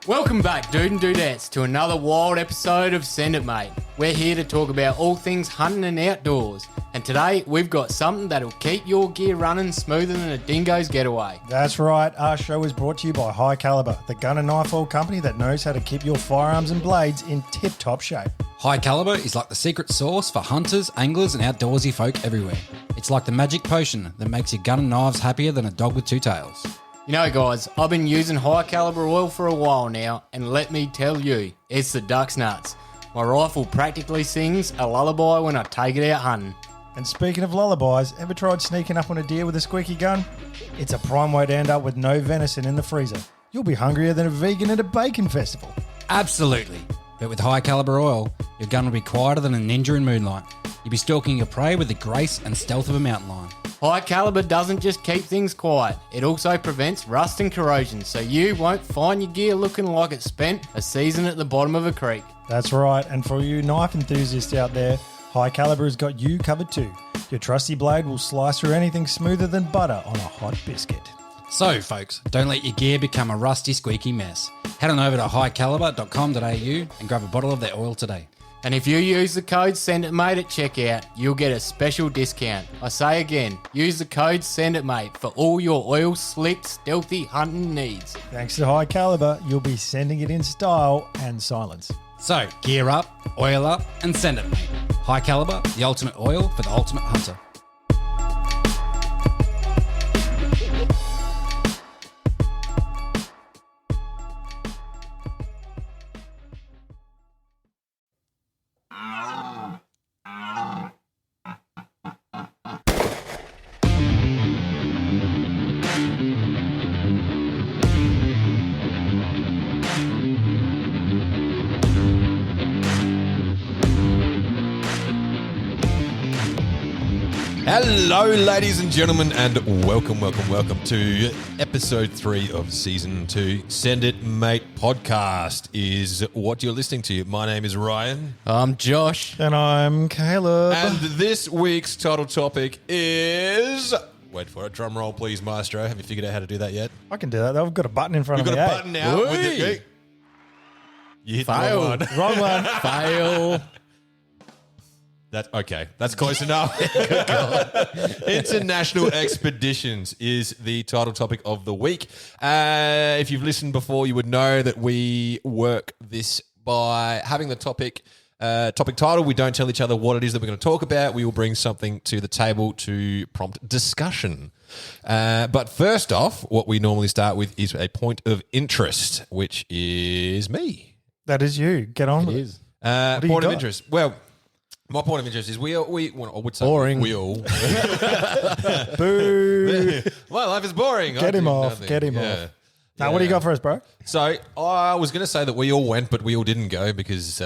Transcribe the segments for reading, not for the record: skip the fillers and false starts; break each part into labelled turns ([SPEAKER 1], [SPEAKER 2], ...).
[SPEAKER 1] Welcome back, dude and dudettes, to another wild episode of Send It Mate. We're here to talk about all things hunting and outdoors. And today, we've got something that'll keep your gear running smoother than a dingo's getaway.
[SPEAKER 2] That's right. Our show is brought to you by High Caliber, the gun and knife oil company that knows how to keep your firearms and blades in tip-top shape.
[SPEAKER 3] High Caliber is like the secret sauce for hunters, anglers, and outdoorsy folk everywhere. It's like the magic potion that makes your gun and knives happier than a dog with two tails.
[SPEAKER 1] You know, guys, I've been using High Caliber oil for a while now, and let me tell you, it's the duck's nuts. My rifle practically sings a lullaby when I take it out hunting.
[SPEAKER 2] And speaking of lullabies, ever tried sneaking up on a deer with a squeaky gun? It's a prime way to end up with no venison in the freezer. You'll be hungrier than a vegan at a bacon festival.
[SPEAKER 3] Absolutely. But with High Caliber oil, your gun will be quieter than a ninja in moonlight. You'll be stalking your prey with the grace and stealth of a mountain lion.
[SPEAKER 1] High Caliber doesn't just keep things quiet, it also prevents rust and corrosion, so you won't find your gear looking like it spent a season at the bottom of a creek.
[SPEAKER 2] That's right, and for you knife enthusiasts out there, High Caliber has got you covered too. Your trusty blade will slice through anything smoother than butter on a hot biscuit.
[SPEAKER 3] So, folks, don't let your gear become a rusty, squeaky mess. Head on over to highcaliber.com.au and grab a bottle of their oil today.
[SPEAKER 1] And if you use the code SENDITMATE at checkout, you'll get a special discount. I say again, use the code SENDITMATE for all your oil slick, stealthy hunting needs.
[SPEAKER 2] Thanks to High Caliber, you'll be sending it in style and silence.
[SPEAKER 3] So, gear up, oil up, and send it, mate. High Caliber, the ultimate oil for the ultimate hunter.
[SPEAKER 4] Hello, ladies and gentlemen, and welcome to episode 3 of season 2. Send It Mate podcast is what you're listening to. My name is Ryan.
[SPEAKER 1] I'm Josh.
[SPEAKER 2] And I'm Caleb.
[SPEAKER 4] And this week's title topic is... Wait for it. Drum roll, please, maestro. Have you figured out how to do that yet?
[SPEAKER 2] I can do that. I've got a button in front
[SPEAKER 4] You've
[SPEAKER 2] of me.
[SPEAKER 4] got a button now. With the, you hit the
[SPEAKER 1] Fail.
[SPEAKER 4] wrong one.
[SPEAKER 2] Wrong one.
[SPEAKER 1] Fail.
[SPEAKER 4] That's okay. That's close enough. International expeditions is the title topic of the week. If you've listened before, you would know that we work this by having the topic title. We don't tell each other what it is that we're going to talk about. We will bring something to the table to prompt discussion. But first off, what we normally start with is a point of interest, which is me.
[SPEAKER 2] That is you. Get on with it.
[SPEAKER 4] Point of interest. Well, my point of interest is I would say
[SPEAKER 1] Boring.
[SPEAKER 4] we all.
[SPEAKER 2] Boo.
[SPEAKER 4] My life is boring.
[SPEAKER 2] Get him off. Get him off. Now, what do you got for us, bro?
[SPEAKER 4] So I was going to say that we all went, but we all didn't go because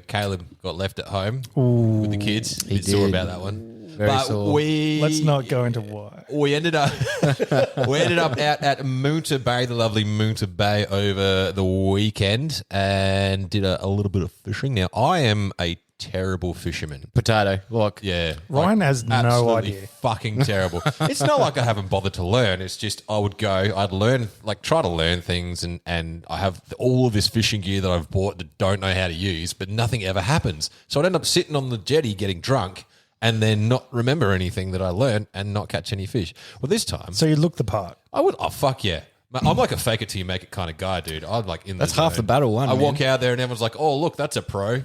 [SPEAKER 4] Caleb got left at home with the kids.
[SPEAKER 1] He
[SPEAKER 4] Sore
[SPEAKER 1] did.
[SPEAKER 4] about that one.
[SPEAKER 1] Very sore.
[SPEAKER 2] Let's not go into why.
[SPEAKER 4] We ended up out at Moonta Bay, the lovely Moonta Bay, over the weekend, and did a little bit of fishing. Now I am a terrible fisherman.
[SPEAKER 1] Potato. Like,
[SPEAKER 4] Yeah.
[SPEAKER 2] Ryan has no
[SPEAKER 4] absolutely
[SPEAKER 2] idea.
[SPEAKER 4] Fucking terrible. It's not like I haven't bothered to learn. It's just I'd learn, like try to learn things and I have all of this fishing gear that I've bought that don't know how to use, but nothing ever happens. So I'd end up sitting on the jetty getting drunk and then not remember anything that I learned and not catch any fish. Well, this time
[SPEAKER 2] So you look the part.
[SPEAKER 4] I would. Oh fuck yeah! I'm like a fake it till you make it kind of guy, dude. I'm like in.
[SPEAKER 1] That's
[SPEAKER 4] the
[SPEAKER 1] half
[SPEAKER 4] zone.
[SPEAKER 1] the battle won,
[SPEAKER 4] I
[SPEAKER 1] man.
[SPEAKER 4] walk out there and everyone's like, "Oh, look, that's a pro."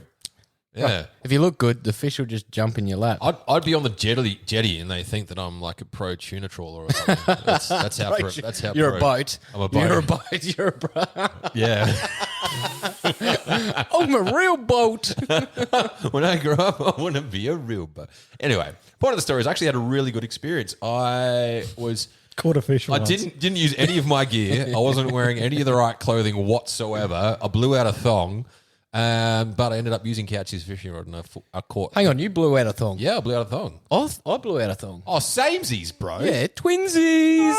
[SPEAKER 4] Yeah,
[SPEAKER 1] if you look good, the fish will just jump in your lap.
[SPEAKER 4] I'd be on the jetty, and they think that I'm like a pro tuna trawler or something. That's how. That's how.
[SPEAKER 1] You're
[SPEAKER 4] pro.
[SPEAKER 1] a boat.
[SPEAKER 4] I'm a boat.
[SPEAKER 1] You're a boat. You're a boat.
[SPEAKER 4] Yeah.
[SPEAKER 1] I'm a real boat.
[SPEAKER 4] When I grow up, I want to be a real boat. Anyway, point of the story is I actually had a really good experience. I was.
[SPEAKER 2] Caught a fish
[SPEAKER 4] I
[SPEAKER 2] once.
[SPEAKER 4] didn't use any of my gear. I wasn't wearing any of the right clothing whatsoever. I blew out a thong, but I ended up using Couch's fishing rod and I caught.
[SPEAKER 1] Hang on, you blew out a thong.
[SPEAKER 4] Yeah, I blew out a thong.
[SPEAKER 1] I blew out a thong.
[SPEAKER 4] Oh, samesies, bro.
[SPEAKER 1] Yeah, twinsies.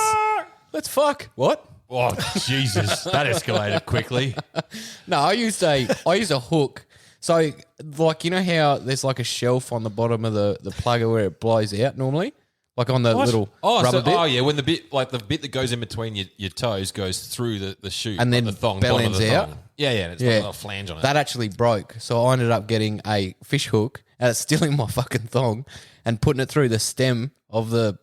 [SPEAKER 1] Let's fuck. What?
[SPEAKER 4] Oh, Jesus. That escalated quickly.
[SPEAKER 1] No, I used a hook. So, like, you know how there's like a shelf on the bottom of the plugger where it blows out normally? like on the little rubber bit.
[SPEAKER 4] Oh yeah, when the bit that goes in between your toes goes through the shoe
[SPEAKER 1] And then
[SPEAKER 4] the thong,
[SPEAKER 1] bell
[SPEAKER 4] bottom of
[SPEAKER 1] ends
[SPEAKER 4] the
[SPEAKER 1] out.
[SPEAKER 4] thong. Yeah, and it's got a little flange on it.
[SPEAKER 1] That actually broke, so I ended up getting a fish hook, and it's still in my fucking thong, and putting it through the stem of the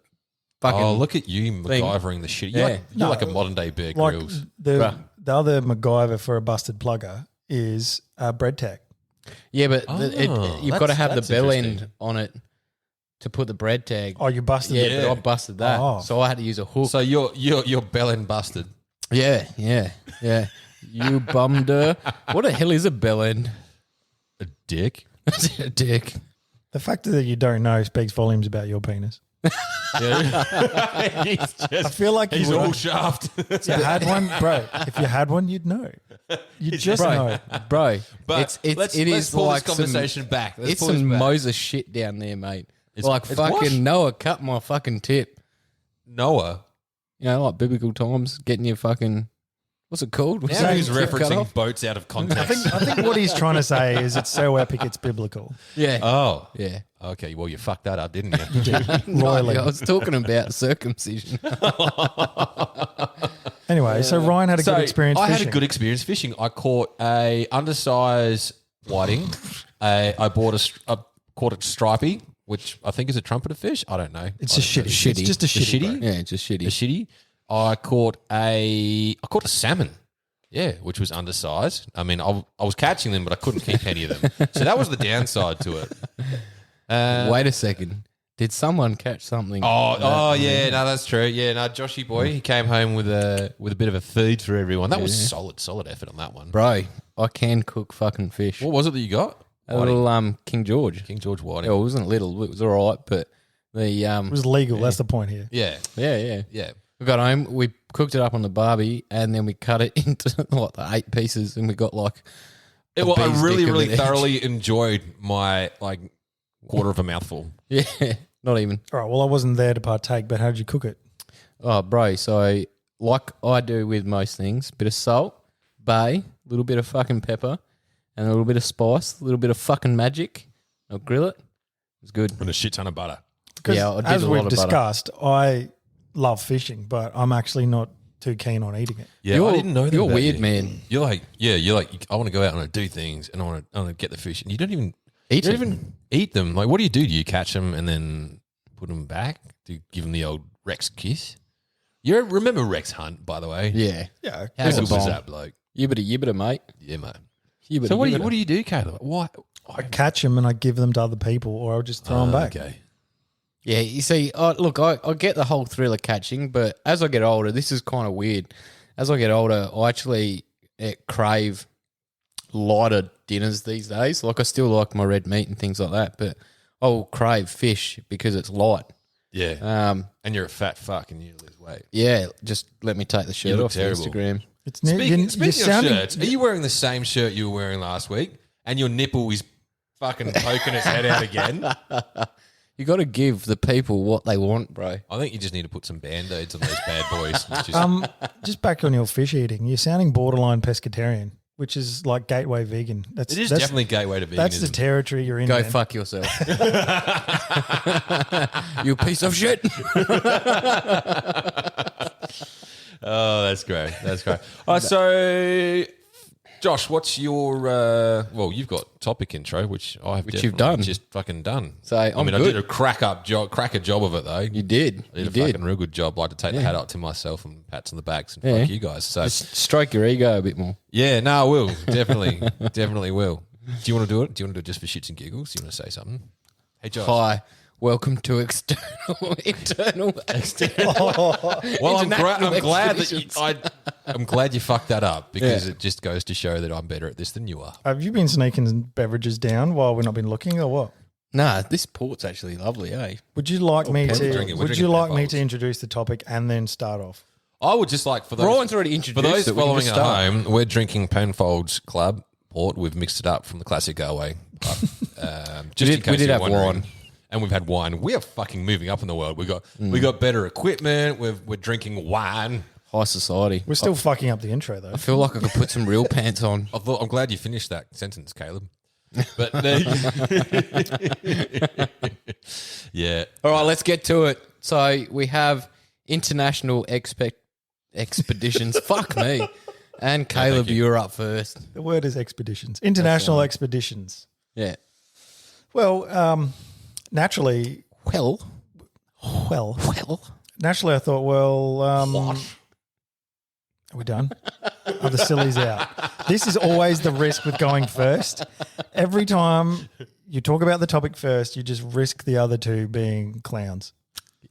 [SPEAKER 1] fucking.
[SPEAKER 4] Oh, look at you MacGyvering the shit. You're,
[SPEAKER 1] Yeah.
[SPEAKER 4] you're like a modern day Bear
[SPEAKER 2] Like
[SPEAKER 4] Grylls.
[SPEAKER 2] the other MacGyver for a busted plugger is a bread tag.
[SPEAKER 1] Yeah, but you've got to have the
[SPEAKER 4] that's
[SPEAKER 1] bell
[SPEAKER 4] interesting.
[SPEAKER 1] end on it to put the bread tag.
[SPEAKER 2] Oh, you busted
[SPEAKER 1] yeah,
[SPEAKER 2] it.
[SPEAKER 1] but I busted that,
[SPEAKER 2] Oh.
[SPEAKER 1] so I had to use a hook.
[SPEAKER 4] So your bell end busted.
[SPEAKER 1] Yeah. You bummed her. What the hell is a bell end?
[SPEAKER 4] A dick.
[SPEAKER 1] A dick.
[SPEAKER 2] The fact that you don't know speaks volumes about your penis.
[SPEAKER 4] Yeah.
[SPEAKER 2] I feel like
[SPEAKER 4] He's
[SPEAKER 2] you would.
[SPEAKER 4] all shaft.
[SPEAKER 2] If you had one, bro. If you had one, you'd know. You'd just know.
[SPEAKER 1] Bro,
[SPEAKER 4] But let's pull this conversation back. Let's
[SPEAKER 1] It's
[SPEAKER 4] pull this
[SPEAKER 1] some
[SPEAKER 4] back.
[SPEAKER 1] Moses shit down there, mate.
[SPEAKER 4] It's
[SPEAKER 1] fucking
[SPEAKER 4] what?
[SPEAKER 1] Noah cut my fucking tip.
[SPEAKER 4] Noah.
[SPEAKER 1] You know, like biblical times, getting your fucking, what's it called?
[SPEAKER 4] Now he's
[SPEAKER 1] Tip cut
[SPEAKER 4] referencing
[SPEAKER 1] off?
[SPEAKER 4] boats out of
[SPEAKER 2] I
[SPEAKER 4] context.
[SPEAKER 2] think what he's trying to say is it's so epic it's biblical.
[SPEAKER 1] Yeah.
[SPEAKER 4] Oh.
[SPEAKER 1] Yeah.
[SPEAKER 4] Okay, well, you fucked that up, didn't you?
[SPEAKER 2] Royally.
[SPEAKER 1] I was talking about circumcision.
[SPEAKER 2] Anyway, so Ryan had a good experience
[SPEAKER 4] I
[SPEAKER 2] fishing.
[SPEAKER 4] had a good experience fishing. I caught a undersized whiting. I caught a stripey, which I think is a trumpeter fish. I don't know.
[SPEAKER 2] It's a shitty. It's just a shitty. bro.
[SPEAKER 1] Yeah, just shitty.
[SPEAKER 4] A shitty. I caught a salmon. Yeah, which was undersized. I mean, I was catching them, but I couldn't keep any of them. So that was the downside to it.
[SPEAKER 1] Wait a second. Did someone catch something?
[SPEAKER 4] Oh yeah, no, that's true. Yeah, no, Joshy boy, he came home with a bit of a feed for everyone. That was solid effort on that one.
[SPEAKER 1] Bro, I can cook fucking fish.
[SPEAKER 4] What was it that you got?
[SPEAKER 1] A little King George.
[SPEAKER 4] King George whiting.
[SPEAKER 1] Yeah, it wasn't little. It was all right, but the
[SPEAKER 2] It was legal. That's the point here.
[SPEAKER 4] Yeah,
[SPEAKER 1] yeah. We got home, we cooked it up on the barbie, and then we cut it into like the 8 pieces, and we got like.
[SPEAKER 4] I really, really
[SPEAKER 1] edge.
[SPEAKER 4] thoroughly enjoyed my quarter of a mouthful.
[SPEAKER 1] Yeah, not even.
[SPEAKER 2] All right. Well, I wasn't there to partake, but how did you cook it?
[SPEAKER 1] Oh, bro. So, like I do with most things, bit of salt, bay, a little bit of fucking pepper, and a little bit of spice, a little bit of fucking magic. I'll grill it. It's good.
[SPEAKER 4] And a shit ton of butter.
[SPEAKER 2] Because
[SPEAKER 1] Yeah, I did
[SPEAKER 2] as
[SPEAKER 1] a lot
[SPEAKER 2] we've
[SPEAKER 1] of butter.
[SPEAKER 2] discussed, I love fishing, but I'm actually not too keen on eating it.
[SPEAKER 4] Yeah, I didn't know that.
[SPEAKER 1] You're
[SPEAKER 4] about
[SPEAKER 1] weird,
[SPEAKER 4] you.
[SPEAKER 1] man.
[SPEAKER 4] You're like, I want to go out and do things, and I want to get the fish, and you don't even
[SPEAKER 1] Eat
[SPEAKER 4] you
[SPEAKER 1] it.
[SPEAKER 4] don't even eat them. Like, what do? Do you catch them and then put them back? Do you give them the old Rex kiss? You remember Rex Hunt, by the way?
[SPEAKER 1] Yeah.
[SPEAKER 2] Yeah.
[SPEAKER 4] How
[SPEAKER 1] He's a
[SPEAKER 4] good was
[SPEAKER 1] bomb.
[SPEAKER 4] that bloke?
[SPEAKER 1] Yibbity, mate.
[SPEAKER 4] Yeah, mate.
[SPEAKER 1] Yibbity,
[SPEAKER 4] So what
[SPEAKER 1] yibbity.
[SPEAKER 4] do you do, Caleb? Why?
[SPEAKER 2] I catch them and I give them to other people, or I'll just throw them back.
[SPEAKER 4] Okay.
[SPEAKER 1] Yeah, you see, look, I get the whole thrill of catching, but as I get older, this is kind of weird. As I get older, I actually crave lighter dinners these days. Like, I still like my red meat and things like that, but I will crave fish because it's light.
[SPEAKER 4] Yeah. And you're a fat fuck and you lose weight.
[SPEAKER 1] Yeah, just let me take the shirt
[SPEAKER 4] look
[SPEAKER 1] off
[SPEAKER 4] terrible.
[SPEAKER 1] Instagram.
[SPEAKER 2] It's
[SPEAKER 4] Speaking
[SPEAKER 2] you're
[SPEAKER 4] of
[SPEAKER 2] sounding-
[SPEAKER 4] shirts, are you wearing the same shirt you were wearing last week? And your nipple is fucking poking its head out again?
[SPEAKER 1] You got to give the people what they want, bro.
[SPEAKER 4] I think you just need to put some Band-Aids on those bad boys. It's just-
[SPEAKER 2] Just back on your fish eating, you're sounding borderline pescatarian, which is like gateway vegan.
[SPEAKER 4] it is definitely gateway to veganism.
[SPEAKER 2] That's the territory you're in.
[SPEAKER 1] Go
[SPEAKER 2] man.
[SPEAKER 1] fuck yourself. You piece of shit.
[SPEAKER 4] Oh, that's great. That's great. All right, so Josh, what's your you've got topic intro, which I've
[SPEAKER 1] Which you've
[SPEAKER 4] definitely
[SPEAKER 1] done.
[SPEAKER 4] just fucking done.
[SPEAKER 1] So,
[SPEAKER 4] I
[SPEAKER 1] I'm
[SPEAKER 4] mean, I
[SPEAKER 1] good.
[SPEAKER 4] did a cracker job of it though.
[SPEAKER 1] You did.
[SPEAKER 4] I did
[SPEAKER 1] You
[SPEAKER 4] a
[SPEAKER 1] did.
[SPEAKER 4] fucking real good job. Like to take the hat up to myself and pats on the backs and
[SPEAKER 1] Yeah.
[SPEAKER 4] fuck you guys. So
[SPEAKER 1] Just stroke your ego a bit more.
[SPEAKER 4] yeah, no, I will definitely, definitely will. Do you want to do it? Do you want to do it just for shits and giggles? Do you want to say something? Hey, Josh.
[SPEAKER 1] Hi. Welcome to internal.
[SPEAKER 4] Well, I'm
[SPEAKER 1] International
[SPEAKER 4] glad that
[SPEAKER 1] expeditions.
[SPEAKER 4] I'm glad you fucked that up because
[SPEAKER 1] Yeah.
[SPEAKER 4] it just goes to show that I'm better at this than you are.
[SPEAKER 2] Have you been sneaking beverages down while we've not been looking, or what?
[SPEAKER 1] Nah, this port's actually lovely, eh?
[SPEAKER 2] Would you like me
[SPEAKER 4] we're
[SPEAKER 2] to?
[SPEAKER 4] drinking
[SPEAKER 2] Would you like me
[SPEAKER 4] Penfolds.
[SPEAKER 2] to introduce the topic and then start off?
[SPEAKER 4] I would just like for those
[SPEAKER 1] Ryan's already
[SPEAKER 4] for
[SPEAKER 1] introduced
[SPEAKER 4] those
[SPEAKER 1] it. We can
[SPEAKER 4] following
[SPEAKER 1] just
[SPEAKER 4] at
[SPEAKER 1] start.
[SPEAKER 4] home. We're drinking Penfolds Club Port. We've mixed it up from the classic Galway. Just in case
[SPEAKER 1] we did
[SPEAKER 4] you're
[SPEAKER 1] have
[SPEAKER 4] wondering.
[SPEAKER 1] wine.
[SPEAKER 4] And we've had wine. We are fucking moving up in the world. We got better equipment. We're drinking wine.
[SPEAKER 1] High society.
[SPEAKER 2] We're still fucking up the intro though.
[SPEAKER 1] I feel like I could put some real pants on.
[SPEAKER 4] I'm glad you finished that sentence, Caleb. But yeah.
[SPEAKER 1] All right, let's get to it. So we have international expeditions. Fuck me. And Caleb, you're up first.
[SPEAKER 2] The word is expeditions. International expeditions.
[SPEAKER 1] Yeah.
[SPEAKER 2] Well, naturally,
[SPEAKER 1] Well.
[SPEAKER 2] naturally I thought, well, are we done? Are the sillies out? This is always the risk with going first. Every time you talk about the topic first, you just risk the other two being clowns.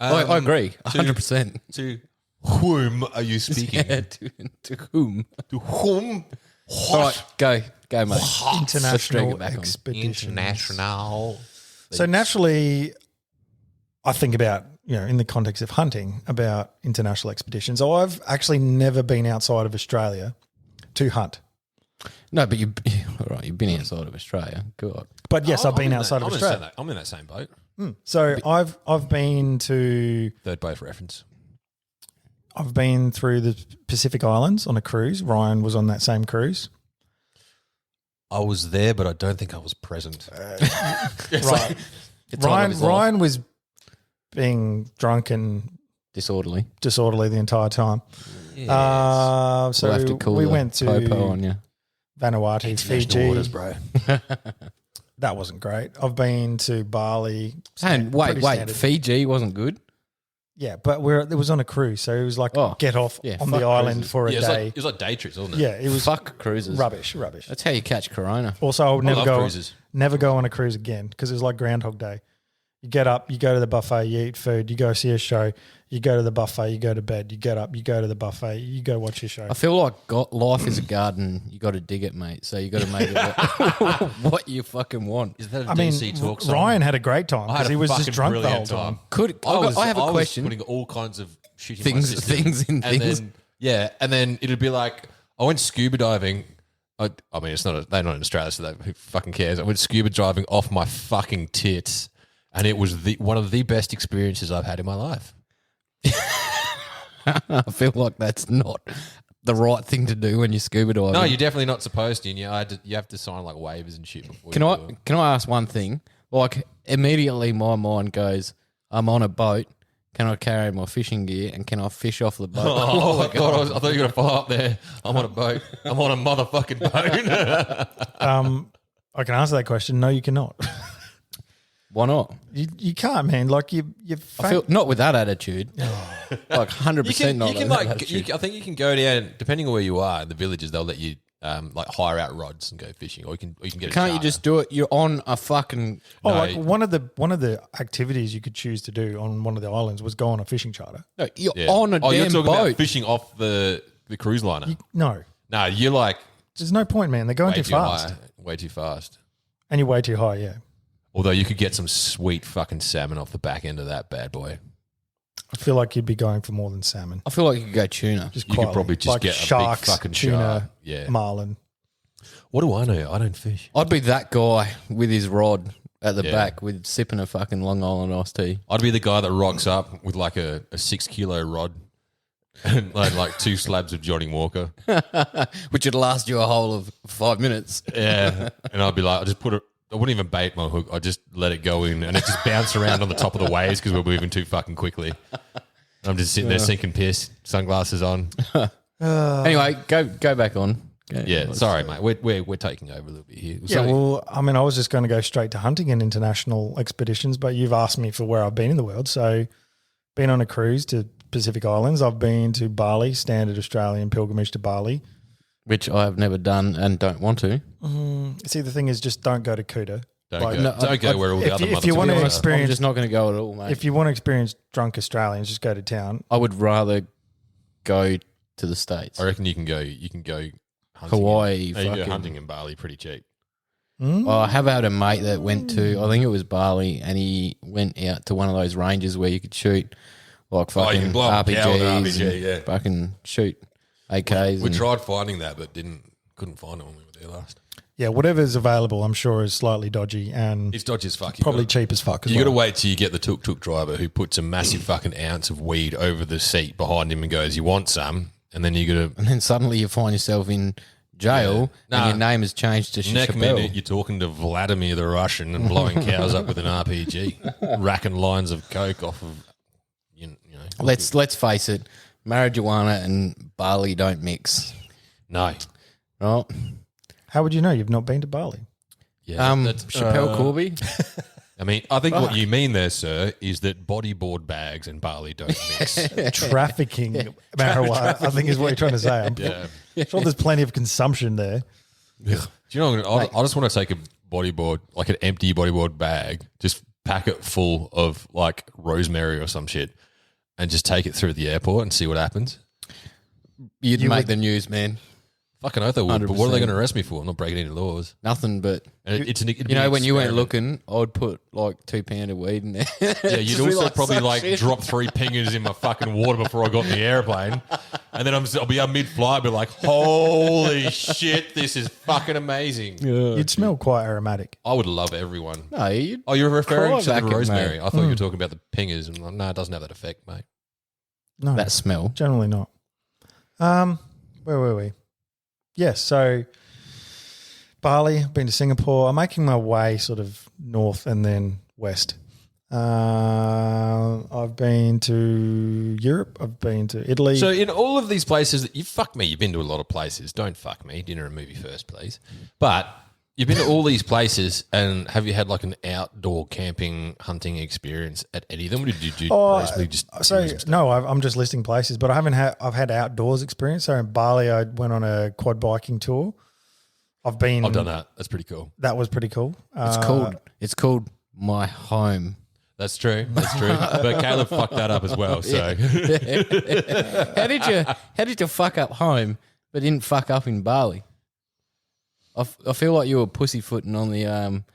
[SPEAKER 1] I agree. 100%.
[SPEAKER 4] To whom are you speaking?
[SPEAKER 1] Yeah, to whom?
[SPEAKER 4] To whom?
[SPEAKER 1] All right, go, mate. Let's drag
[SPEAKER 2] International
[SPEAKER 1] it back on.
[SPEAKER 2] expeditions.
[SPEAKER 4] International.
[SPEAKER 2] So naturally, I think about, in the context of hunting, about international expeditions. I've actually never been outside of Australia to hunt.
[SPEAKER 1] No, but you've been outside of Australia. Good.
[SPEAKER 2] But yes, I've been outside of Australia.
[SPEAKER 4] I'm in that same boat.
[SPEAKER 2] So I've been to
[SPEAKER 4] Third boat reference.
[SPEAKER 2] I've been through the Pacific Islands on a cruise. Ryan was on that same cruise.
[SPEAKER 4] I was there, but I don't think I was present.
[SPEAKER 2] Right. Ryan was being drunk and
[SPEAKER 1] Disorderly.
[SPEAKER 2] disorderly the entire time.
[SPEAKER 4] Yes.
[SPEAKER 2] So
[SPEAKER 1] We'll have to call
[SPEAKER 2] we
[SPEAKER 1] the
[SPEAKER 2] went to
[SPEAKER 1] popo on you.
[SPEAKER 2] Vanuatu, Fiji.
[SPEAKER 4] waters, bro.
[SPEAKER 2] That wasn't great. I've been to Bali.
[SPEAKER 1] And
[SPEAKER 2] Pretty
[SPEAKER 1] wait,
[SPEAKER 2] standard.
[SPEAKER 1] Fiji wasn't good.
[SPEAKER 2] Yeah, but it was on a cruise, so it was like get off
[SPEAKER 1] yeah,
[SPEAKER 2] on
[SPEAKER 1] fuck
[SPEAKER 2] the island
[SPEAKER 1] cruises.
[SPEAKER 2] for a
[SPEAKER 4] Yeah,
[SPEAKER 2] day.
[SPEAKER 4] it was like day trips, wasn't it?
[SPEAKER 2] Yeah, it was
[SPEAKER 1] Fuck cruises.
[SPEAKER 2] rubbish.
[SPEAKER 1] That's how you catch corona.
[SPEAKER 2] Also, I would
[SPEAKER 4] love
[SPEAKER 2] never
[SPEAKER 4] cruises.
[SPEAKER 2] go on a cruise again because it was like Groundhog Day. You get up, you go to the buffet, you eat food, you go see a show, you go to the buffet, you go to bed, you get up, you go to the buffet, you go watch your show.
[SPEAKER 1] I feel like life is a garden. You got to dig it, mate. So you got to make it what you fucking want.
[SPEAKER 4] Is that a
[SPEAKER 2] I mean,
[SPEAKER 4] DC talk song?
[SPEAKER 2] Ryan had a great time
[SPEAKER 4] I had
[SPEAKER 2] because
[SPEAKER 4] a
[SPEAKER 2] he was just
[SPEAKER 4] fucking
[SPEAKER 2] drunk the whole
[SPEAKER 4] brilliant
[SPEAKER 2] time.
[SPEAKER 1] I have a question.
[SPEAKER 4] I was putting all kinds of shit in my
[SPEAKER 1] Things
[SPEAKER 4] system.
[SPEAKER 1] in
[SPEAKER 4] and
[SPEAKER 1] things.
[SPEAKER 4] Then, and then it'd be like, I went scuba diving. I mean, they're not in Australia, so who fucking cares? I went scuba diving off my fucking tits, and it was one of the best experiences I've had in my life.
[SPEAKER 1] I feel like that's not the right thing to do when you're scuba diving.
[SPEAKER 4] No, you're definitely not supposed to. And you have to sign like waivers and shit before.
[SPEAKER 1] Can I ask one thing? Like immediately, my mind goes, "I'm on a boat. Can I carry my fishing gear and can I fish off the boat?"
[SPEAKER 4] Oh, I thought you were going to follow up there. I'm on a boat. I'm on a motherfucking boat.
[SPEAKER 2] I can answer that question. No, you cannot.
[SPEAKER 1] Why not?
[SPEAKER 2] You can't, man. Like you
[SPEAKER 1] I feel not with that attitude. Like 100% not.
[SPEAKER 4] You can
[SPEAKER 1] with that attitude.
[SPEAKER 4] I think you can go down, depending on where you are in the villages, they'll let you like hire out rods and go fishing, or you can get.
[SPEAKER 1] Can't you just do it? You're on a fucking.
[SPEAKER 2] like one of the activities you could choose to do on one of the islands was go on a fishing charter.
[SPEAKER 1] No, you're on a
[SPEAKER 4] you're
[SPEAKER 1] damn
[SPEAKER 4] talking
[SPEAKER 1] boat.
[SPEAKER 4] about fishing off the cruise liner.
[SPEAKER 2] No,
[SPEAKER 4] No, you're like
[SPEAKER 2] there's no point, man. They're going too fast,
[SPEAKER 4] high, way too fast.
[SPEAKER 2] and you're way too high. Yeah,
[SPEAKER 4] Although you could get some sweet fucking salmon off the back end of that bad boy.
[SPEAKER 2] I feel like you'd be going for more than salmon.
[SPEAKER 1] I feel like you could go tuna.
[SPEAKER 2] Just
[SPEAKER 4] You could
[SPEAKER 2] quietly.
[SPEAKER 4] probably just
[SPEAKER 2] like
[SPEAKER 4] get
[SPEAKER 2] sharks,
[SPEAKER 4] a big fucking
[SPEAKER 2] tuna,
[SPEAKER 4] shark. Yeah.
[SPEAKER 2] marlin.
[SPEAKER 4] What do I know? I don't fish.
[SPEAKER 1] I'd be that guy with his rod at the
[SPEAKER 4] Yeah.
[SPEAKER 1] back with sipping a fucking Long Island iced tea.
[SPEAKER 4] I'd be the guy that rocks up with like a 6 kilo rod and like 2 slabs of Johnny Walker.
[SPEAKER 1] Which would last you a whole of 5 minutes.
[SPEAKER 4] Yeah. And I'd be like, I wouldn't even bait my hook. I'd just let it go in and it just bounce around on the top of the waves because we're moving too fucking quickly. I'm just sitting there sinking piss, sunglasses on.
[SPEAKER 1] Anyway, go back on. Go.
[SPEAKER 4] Yeah, sorry, mate. We're taking over a little bit here.
[SPEAKER 2] Yeah, well, I mean, I was just going to go straight to hunting and international expeditions, but you've asked me for where I've been in the world. So, been on a cruise to Pacific Islands. I've been to Bali, standard Australian pilgrimage to Bali.
[SPEAKER 1] Which I have never done and don't want to.
[SPEAKER 2] See, the thing is, just don't go to Kuta.
[SPEAKER 4] Don't go where all the other
[SPEAKER 2] if you want to
[SPEAKER 4] mothers are.
[SPEAKER 1] I'm
[SPEAKER 2] experience,
[SPEAKER 1] just not going to go at all, mate.
[SPEAKER 2] if you want to experience drunk Australians, just go to town.
[SPEAKER 1] I would rather go to the States.
[SPEAKER 4] I reckon you can go hunting.
[SPEAKER 1] Hawaii,
[SPEAKER 4] You can go
[SPEAKER 1] fucking-
[SPEAKER 4] hunting in Bali pretty cheap.
[SPEAKER 1] I have had a mate that went to, I think it was Bali, and he went out to one of those ranges where you could shoot like
[SPEAKER 4] you
[SPEAKER 1] fucking
[SPEAKER 4] can blow up a cow with an
[SPEAKER 1] RPGs
[SPEAKER 4] RPG,
[SPEAKER 1] and
[SPEAKER 4] yeah.
[SPEAKER 1] fucking shoot AKs.
[SPEAKER 4] We
[SPEAKER 1] and-
[SPEAKER 4] tried finding that, but couldn't find it when we were there last.
[SPEAKER 2] Yeah, whatever's available, I'm sure is slightly dodgy and
[SPEAKER 4] It's dodgy as fuck.
[SPEAKER 2] probably cheap as fuck.
[SPEAKER 4] You got to wait till you get the tuk-tuk driver who puts a massive fucking ounce of weed over the seat behind him and goes, "You want some?" And then you got
[SPEAKER 1] and then suddenly you find yourself in jail
[SPEAKER 4] Nah.
[SPEAKER 1] and your name has changed to
[SPEAKER 4] to neck
[SPEAKER 1] Chappelle.
[SPEAKER 4] minute you're talking to Vladimir the Russian and blowing cows up with an RPG, racking lines of coke off of you know.
[SPEAKER 1] Let's face it, marijuana and barley don't mix.
[SPEAKER 4] No.
[SPEAKER 1] Right?
[SPEAKER 2] How would you know? You've not been to Bali.
[SPEAKER 4] Yeah.
[SPEAKER 1] Chappelle Corby.
[SPEAKER 4] I mean, I think what you mean there, sir, is that bodyboard bags and barley don't mix.
[SPEAKER 2] Trafficking marijuana, I think is what you're trying to say. I'm sure there's plenty of consumption there.
[SPEAKER 4] Do you know, I just want to take a bodyboard, like an empty bodyboard bag, just pack it full of like rosemary or some shit and just take it through the airport and see what happens.
[SPEAKER 1] You'd make the news, man.
[SPEAKER 4] Fucking oath I would, but what are they
[SPEAKER 1] 100%.
[SPEAKER 4] going to arrest me for? I'm not breaking any laws.
[SPEAKER 1] Nothing but
[SPEAKER 4] And it'd be
[SPEAKER 1] you know
[SPEAKER 4] an
[SPEAKER 1] when you weren't
[SPEAKER 4] experiment.
[SPEAKER 1] looking, I'd put like 2 pounds of weed in there.
[SPEAKER 4] Yeah, you'd
[SPEAKER 1] Just be
[SPEAKER 4] also probably
[SPEAKER 1] "Suck
[SPEAKER 4] like
[SPEAKER 1] shit."
[SPEAKER 4] drop 3 pingers in my fucking water before I got in the airplane, and then I'll be up mid-flight, be like, "Holy shit, this is fucking amazing!"
[SPEAKER 2] You'd smell quite aromatic.
[SPEAKER 4] I would love everyone.
[SPEAKER 1] No, you'd
[SPEAKER 4] Oh, you're referring
[SPEAKER 1] Cry
[SPEAKER 4] to the
[SPEAKER 1] back it,
[SPEAKER 4] rosemary?
[SPEAKER 1] mate.
[SPEAKER 4] I thought you were talking about the pingers. And like, no, it doesn't have that effect, mate.
[SPEAKER 2] No,
[SPEAKER 1] that smell.
[SPEAKER 2] generally not. Where were we? Yes, so Bali, been to Singapore. I'm making my way sort of north and then west. I've been to Europe. I've been to Italy.
[SPEAKER 4] So in all of these places, you've been to a lot of places. Don't fuck me. Dinner and movie first, please. But you've been to all these places, and have you had like an outdoor camping, hunting experience at any of them? Or did you basically just
[SPEAKER 2] I'm just listing places, but I've had outdoors experience. So in Bali, I went on a quad biking tour. I've
[SPEAKER 4] I've done that. That's pretty cool.
[SPEAKER 2] That was pretty cool.
[SPEAKER 1] It's called My Home.
[SPEAKER 4] That's true. That's true. But Caleb fucked that up as well. So
[SPEAKER 1] How did you fuck up home but didn't fuck up in Bali? I feel like you were pussyfooting on the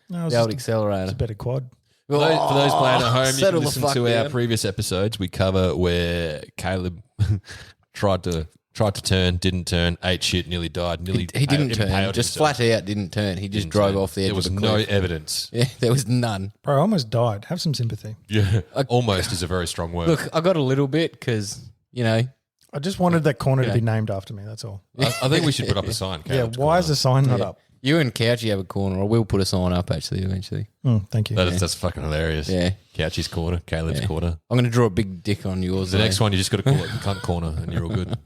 [SPEAKER 2] No,
[SPEAKER 1] the old
[SPEAKER 2] it's
[SPEAKER 1] accelerator.
[SPEAKER 2] a better quad.
[SPEAKER 4] for those playing at home, you can
[SPEAKER 1] settle the
[SPEAKER 4] listen
[SPEAKER 1] fuck
[SPEAKER 4] to our
[SPEAKER 1] down.
[SPEAKER 4] previous episodes. We cover where Caleb tried to turn, didn't turn, ate shit, nearly died, nearly
[SPEAKER 1] He didn't turn.
[SPEAKER 4] impaled
[SPEAKER 1] Just
[SPEAKER 4] himself.
[SPEAKER 1] flat out didn't turn. He just
[SPEAKER 4] Didn't
[SPEAKER 1] drove
[SPEAKER 4] turn.
[SPEAKER 1] off the edge
[SPEAKER 4] There was
[SPEAKER 1] of the
[SPEAKER 4] no
[SPEAKER 1] cliff.
[SPEAKER 4] evidence.
[SPEAKER 1] Yeah, there was none.
[SPEAKER 2] Bro, I almost died. Have some sympathy.
[SPEAKER 4] Yeah, almost is a very strong word.
[SPEAKER 1] Look, I got a little bit because, you know,
[SPEAKER 2] I just wanted that corner to
[SPEAKER 1] Yeah.
[SPEAKER 2] be named after me. That's all.
[SPEAKER 4] I think we should put up a sign.
[SPEAKER 2] Yeah.
[SPEAKER 4] Caleb's
[SPEAKER 2] Why is
[SPEAKER 4] Corner.
[SPEAKER 2] the sign not up?
[SPEAKER 1] you and Couchy have a corner. I will put a sign up actually eventually.
[SPEAKER 2] Thank you.
[SPEAKER 4] That's fucking hilarious.
[SPEAKER 1] Yeah.
[SPEAKER 4] Couchy's corner, Caleb's corner.
[SPEAKER 1] I'm going to draw a big dick on yours.
[SPEAKER 4] The
[SPEAKER 1] though.
[SPEAKER 4] next one, you just got to call it cunt corner, and you're all good.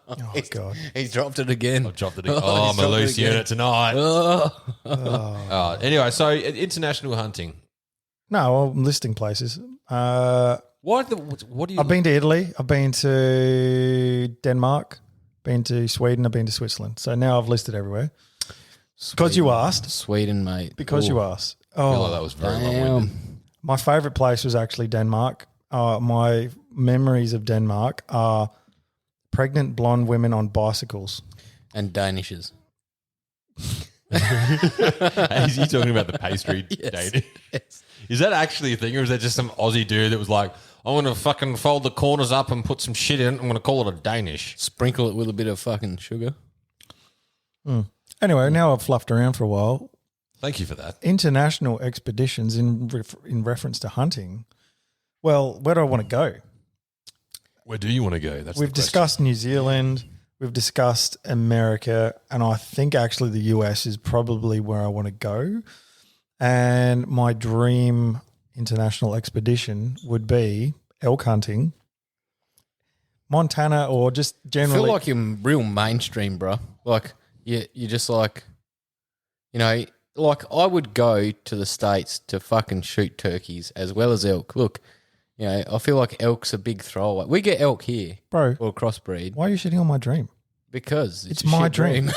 [SPEAKER 2] Oh God.
[SPEAKER 1] He's dropped it again.
[SPEAKER 4] I've dropped it.
[SPEAKER 1] Oh,
[SPEAKER 4] Oh,
[SPEAKER 1] he's
[SPEAKER 4] my
[SPEAKER 1] dropped it
[SPEAKER 4] loose
[SPEAKER 1] again.
[SPEAKER 4] unit tonight.
[SPEAKER 1] Oh.
[SPEAKER 4] Anyway, so international hunting.
[SPEAKER 2] No, I'm listing places.
[SPEAKER 4] What do you?
[SPEAKER 2] I've been to Italy. I've been to Denmark. Been to Sweden. I've been to Switzerland. So now I've listed everywhere. Because you asked.
[SPEAKER 1] Sweden, mate.
[SPEAKER 2] Because you asked.
[SPEAKER 4] I feel
[SPEAKER 2] Oh,
[SPEAKER 4] like that was very long-winded.
[SPEAKER 1] Damn.
[SPEAKER 2] my favourite place was actually Denmark. My memories of Denmark are pregnant blonde women on bicycles.
[SPEAKER 1] And Danishes.
[SPEAKER 4] Is he talking about the pastry dating?
[SPEAKER 1] Yes.
[SPEAKER 4] Is that actually a thing, or is that just some Aussie dude that was like, I'm going to fucking fold the corners up and put some shit in it. I'm going to call it a Danish.
[SPEAKER 1] Sprinkle it with a bit of fucking sugar.
[SPEAKER 2] Anyway, now I've fluffed around for a while.
[SPEAKER 4] Thank you for that.
[SPEAKER 2] International expeditions in reference to hunting. Well, where do I want to go?
[SPEAKER 4] Where do you want to go? That's
[SPEAKER 2] We've
[SPEAKER 4] the question.
[SPEAKER 2] discussed New Zealand. We've discussed America. And I think actually the US is probably where I want to go. And my dream international expedition would be elk hunting, Montana, or just
[SPEAKER 1] I
[SPEAKER 2] generally.
[SPEAKER 1] feel like you're real mainstream, bro. Like, you're just like, you know, like I would go to the States to fucking shoot turkeys as well as elk. Look, you know, I feel like elk's a big throwaway. We get elk here
[SPEAKER 2] bro,
[SPEAKER 1] or crossbreed
[SPEAKER 2] why are you shitting on my dream?
[SPEAKER 1] because
[SPEAKER 2] It's
[SPEAKER 1] a
[SPEAKER 2] my
[SPEAKER 1] shit
[SPEAKER 2] dream.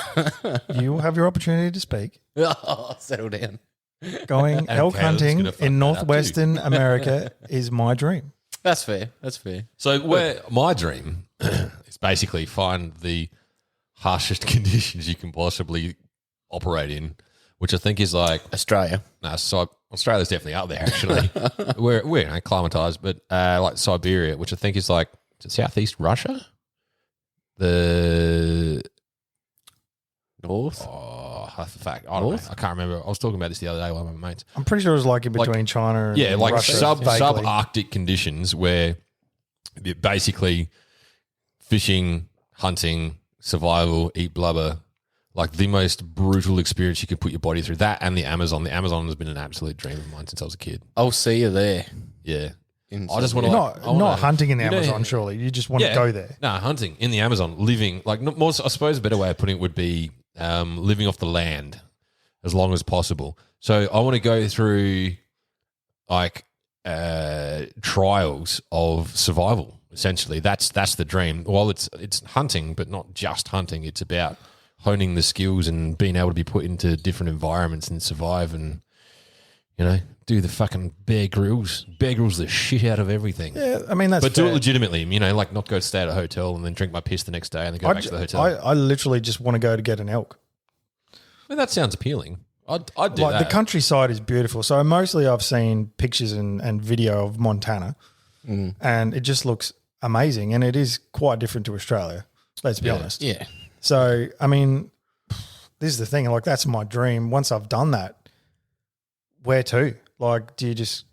[SPEAKER 2] You will have your opportunity to speak.
[SPEAKER 1] Oh, settle down.
[SPEAKER 2] Going elk
[SPEAKER 4] Caleb's
[SPEAKER 2] hunting
[SPEAKER 4] gonna fuck
[SPEAKER 2] in
[SPEAKER 4] that up
[SPEAKER 2] northwestern America is my dream.
[SPEAKER 1] That's fair. That's fair.
[SPEAKER 4] So where my dream is basically find the harshest conditions you can possibly operate in, which I think is like
[SPEAKER 1] Australia.
[SPEAKER 4] so Australia's definitely up there actually. we're acclimatized, but like Siberia, which I think is like southeast Russia. The
[SPEAKER 1] North.
[SPEAKER 4] that's a fact. I don't know. I can't remember. I was talking about this the other day with one of my mates.
[SPEAKER 2] I'm pretty sure it was like in between China and
[SPEAKER 4] Yeah, like
[SPEAKER 2] Russia.
[SPEAKER 4] sub
[SPEAKER 2] vaguely.
[SPEAKER 4] Arctic conditions where you're basically fishing, hunting, survival, eat blubber, like the most brutal experience you could put your body through. That and the Amazon. The Amazon has been an absolute dream of mine since I was a kid.
[SPEAKER 1] I'll see you there.
[SPEAKER 4] Yeah. I just want to
[SPEAKER 2] Not hunting in the
[SPEAKER 4] you know-
[SPEAKER 2] Amazon, surely. You just want to go there.
[SPEAKER 4] No, hunting in the Amazon, living like more. I suppose a better way of putting it would be living off the land as long as possible. So I want to go through like trials of survival. Essentially, that's the dream. Well, it's hunting, but not just hunting. It's about honing the skills and being able to be put into different environments and survive and, do the fucking Bear Grylls the shit out of everything.
[SPEAKER 2] Yeah, I mean, that's
[SPEAKER 4] But do
[SPEAKER 2] fair.
[SPEAKER 4] it legitimately, like not go stay at a hotel and then drink my piss the next day and then go back to the hotel.
[SPEAKER 2] I literally just want to go to get an elk.
[SPEAKER 4] Well, that sounds appealing. I'd do
[SPEAKER 2] Like
[SPEAKER 4] that.
[SPEAKER 2] the countryside is beautiful. So mostly I've seen pictures and video of Montana, and it just looks amazing. And it is quite different to Australia. Let's be honest.
[SPEAKER 1] Yeah.
[SPEAKER 2] So I mean, this is the thing. Like that's my dream. Once I've done that, where to? Like, do you just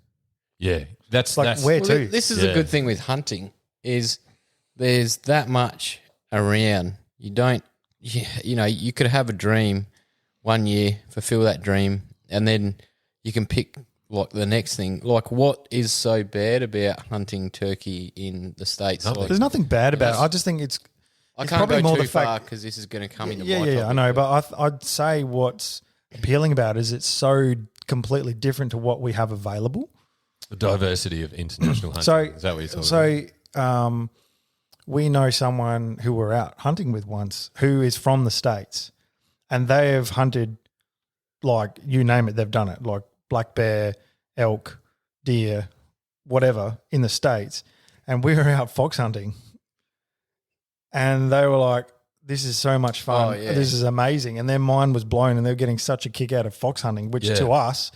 [SPEAKER 4] Yeah, that's
[SPEAKER 2] like
[SPEAKER 4] that's
[SPEAKER 2] where
[SPEAKER 1] Well,
[SPEAKER 2] to?
[SPEAKER 1] this is
[SPEAKER 4] Yeah.
[SPEAKER 1] a good thing with hunting is there's that much around. You don't, you could have a dream one year, fulfill that dream, and then you can pick like the next thing. Like, what is so bad about hunting turkey in the States?
[SPEAKER 4] Nothing.
[SPEAKER 1] Like,
[SPEAKER 2] There's nothing bad about it. I just think it's
[SPEAKER 1] I can't
[SPEAKER 2] probably
[SPEAKER 1] go
[SPEAKER 2] more
[SPEAKER 1] too
[SPEAKER 2] the fact-
[SPEAKER 1] far because this is going to come into
[SPEAKER 2] yeah,
[SPEAKER 1] my
[SPEAKER 2] yeah,
[SPEAKER 1] topic.
[SPEAKER 2] I know, but I'd say what's appealing about it is it's so completely different to what we have available.
[SPEAKER 4] the diversity of international hunting.
[SPEAKER 2] So,
[SPEAKER 4] is that what you're talking about?
[SPEAKER 2] We know someone who we're out hunting with once who is from the States, and they have hunted like you name it, they've done it, like black bear, elk, deer, whatever in the States. And we were out fox hunting, and they were like, this is so much fun.
[SPEAKER 1] Oh, yeah.
[SPEAKER 2] This is amazing. And their mind was blown, and they were getting such a kick out of fox hunting, which to us,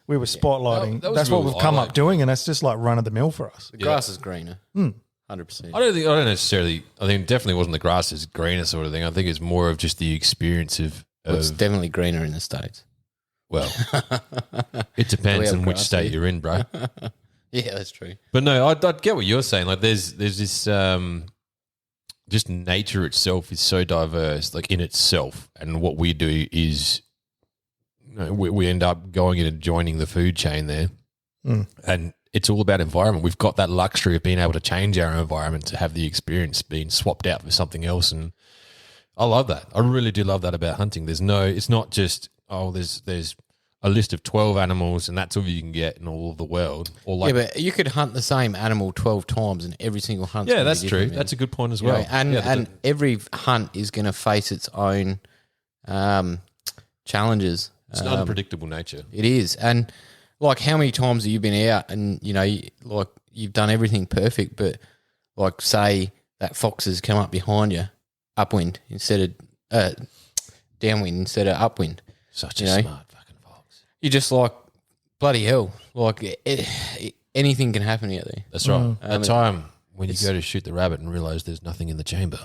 [SPEAKER 2] we were spotlighting.
[SPEAKER 4] That was
[SPEAKER 2] That's what
[SPEAKER 4] real
[SPEAKER 2] we've come
[SPEAKER 4] highlight.
[SPEAKER 2] up doing, and that's just like run of the mill for us.
[SPEAKER 1] The grass is greener. 100%.
[SPEAKER 4] I don't necessarily. I think it definitely wasn't the grass is greener sort of thing. I think it's more of just the experience of.
[SPEAKER 1] It's definitely greener in the States.
[SPEAKER 4] Well, it depends
[SPEAKER 1] have
[SPEAKER 4] on which
[SPEAKER 1] grass
[SPEAKER 4] state
[SPEAKER 1] here?
[SPEAKER 4] you're in, bro.
[SPEAKER 1] Yeah, that's true.
[SPEAKER 4] But no, I'd get what you're saying. Like, there's this just nature itself is so diverse, like in itself, and what we do is, we end up going in and joining the food chain there, and it's all about environment. We've got that luxury of being able to change our environment to have the experience being swapped out for something else, and I love that. I really do love that about hunting. It's not just there's a list of 12 animals and that's all you can get in all of the world. Or like,
[SPEAKER 1] Yeah, but you could hunt the same animal 12 times and every single hunt.
[SPEAKER 4] yeah, that's true. That's a good point as well.
[SPEAKER 1] And every hunt is going to face its own challenges.
[SPEAKER 4] it's an unpredictable nature.
[SPEAKER 1] It is. And like how many times have you been out and, like you've done everything perfect, but like say that fox has come up behind you, upwind instead of downwind instead of upwind.
[SPEAKER 4] Such a smart fucking fox.
[SPEAKER 1] You're just like, bloody hell. Like anything can happen out there.
[SPEAKER 4] That's right. At time when you go to shoot the rabbit and realize there's nothing in the chamber.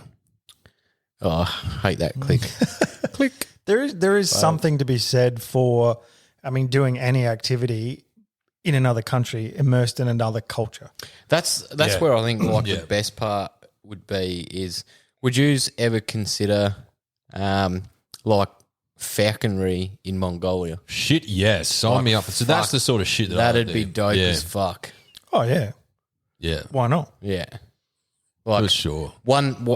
[SPEAKER 1] Oh, I hate that click. Click.
[SPEAKER 2] There is something to be said for, doing any activity in another country, immersed in another culture.
[SPEAKER 1] That's
[SPEAKER 4] Yeah.
[SPEAKER 1] where I think like
[SPEAKER 4] Yeah.
[SPEAKER 1] the best part would be is, would you ever consider like falconry in Mongolia?
[SPEAKER 4] Shit, yes. Sign me up. So that's the sort of shit that
[SPEAKER 1] That'd
[SPEAKER 4] I'd
[SPEAKER 1] be
[SPEAKER 4] do.
[SPEAKER 1] dope
[SPEAKER 4] Yeah.
[SPEAKER 1] as fuck.
[SPEAKER 2] Oh yeah,
[SPEAKER 4] Yeah,
[SPEAKER 2] why not?
[SPEAKER 1] Yeah.
[SPEAKER 4] for
[SPEAKER 1] Like
[SPEAKER 4] sure.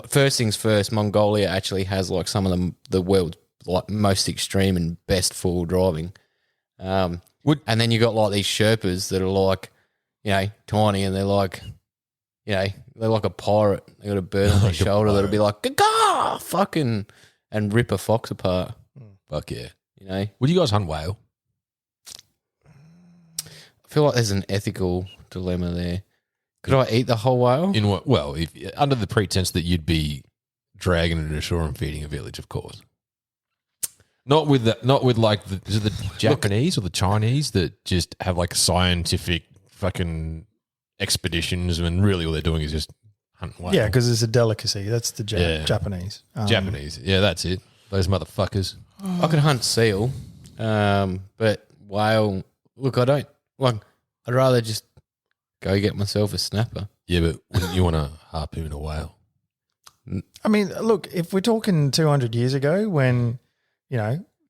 [SPEAKER 1] first things first, Mongolia actually has like some of the world's like most extreme and best full driving. And then you got like these Sherpas that are like, tiny, and they're like, they're like a pirate. They got a bird on their
[SPEAKER 4] Like a
[SPEAKER 1] shoulder that'll
[SPEAKER 4] pirate.
[SPEAKER 1] be like, "Gah!" fucking, and rip a fox apart.
[SPEAKER 4] Fuck yeah.
[SPEAKER 1] I
[SPEAKER 4] Would you guys hunt whale?
[SPEAKER 1] feel like there's an ethical dilemma there. Could I eat the whole whale?
[SPEAKER 4] In what? Well, if under the pretense that you'd be dragging it ashore and feeding a village, of course. Not with like is it the Japanese or the Chinese that just have like scientific fucking expeditions and really all they're doing is just hunt whale.
[SPEAKER 2] Yeah, because it's a delicacy. That's the
[SPEAKER 4] Yeah.
[SPEAKER 2] Japanese.
[SPEAKER 4] Japanese. Yeah, that's it. Those motherfuckers.
[SPEAKER 1] I could hunt seal, but whale. Look, I don't like. I'd rather just go get myself a snapper.
[SPEAKER 4] Yeah, but wouldn't you want to harpoon a whale?
[SPEAKER 2] Look, if we're talking 200 years ago when,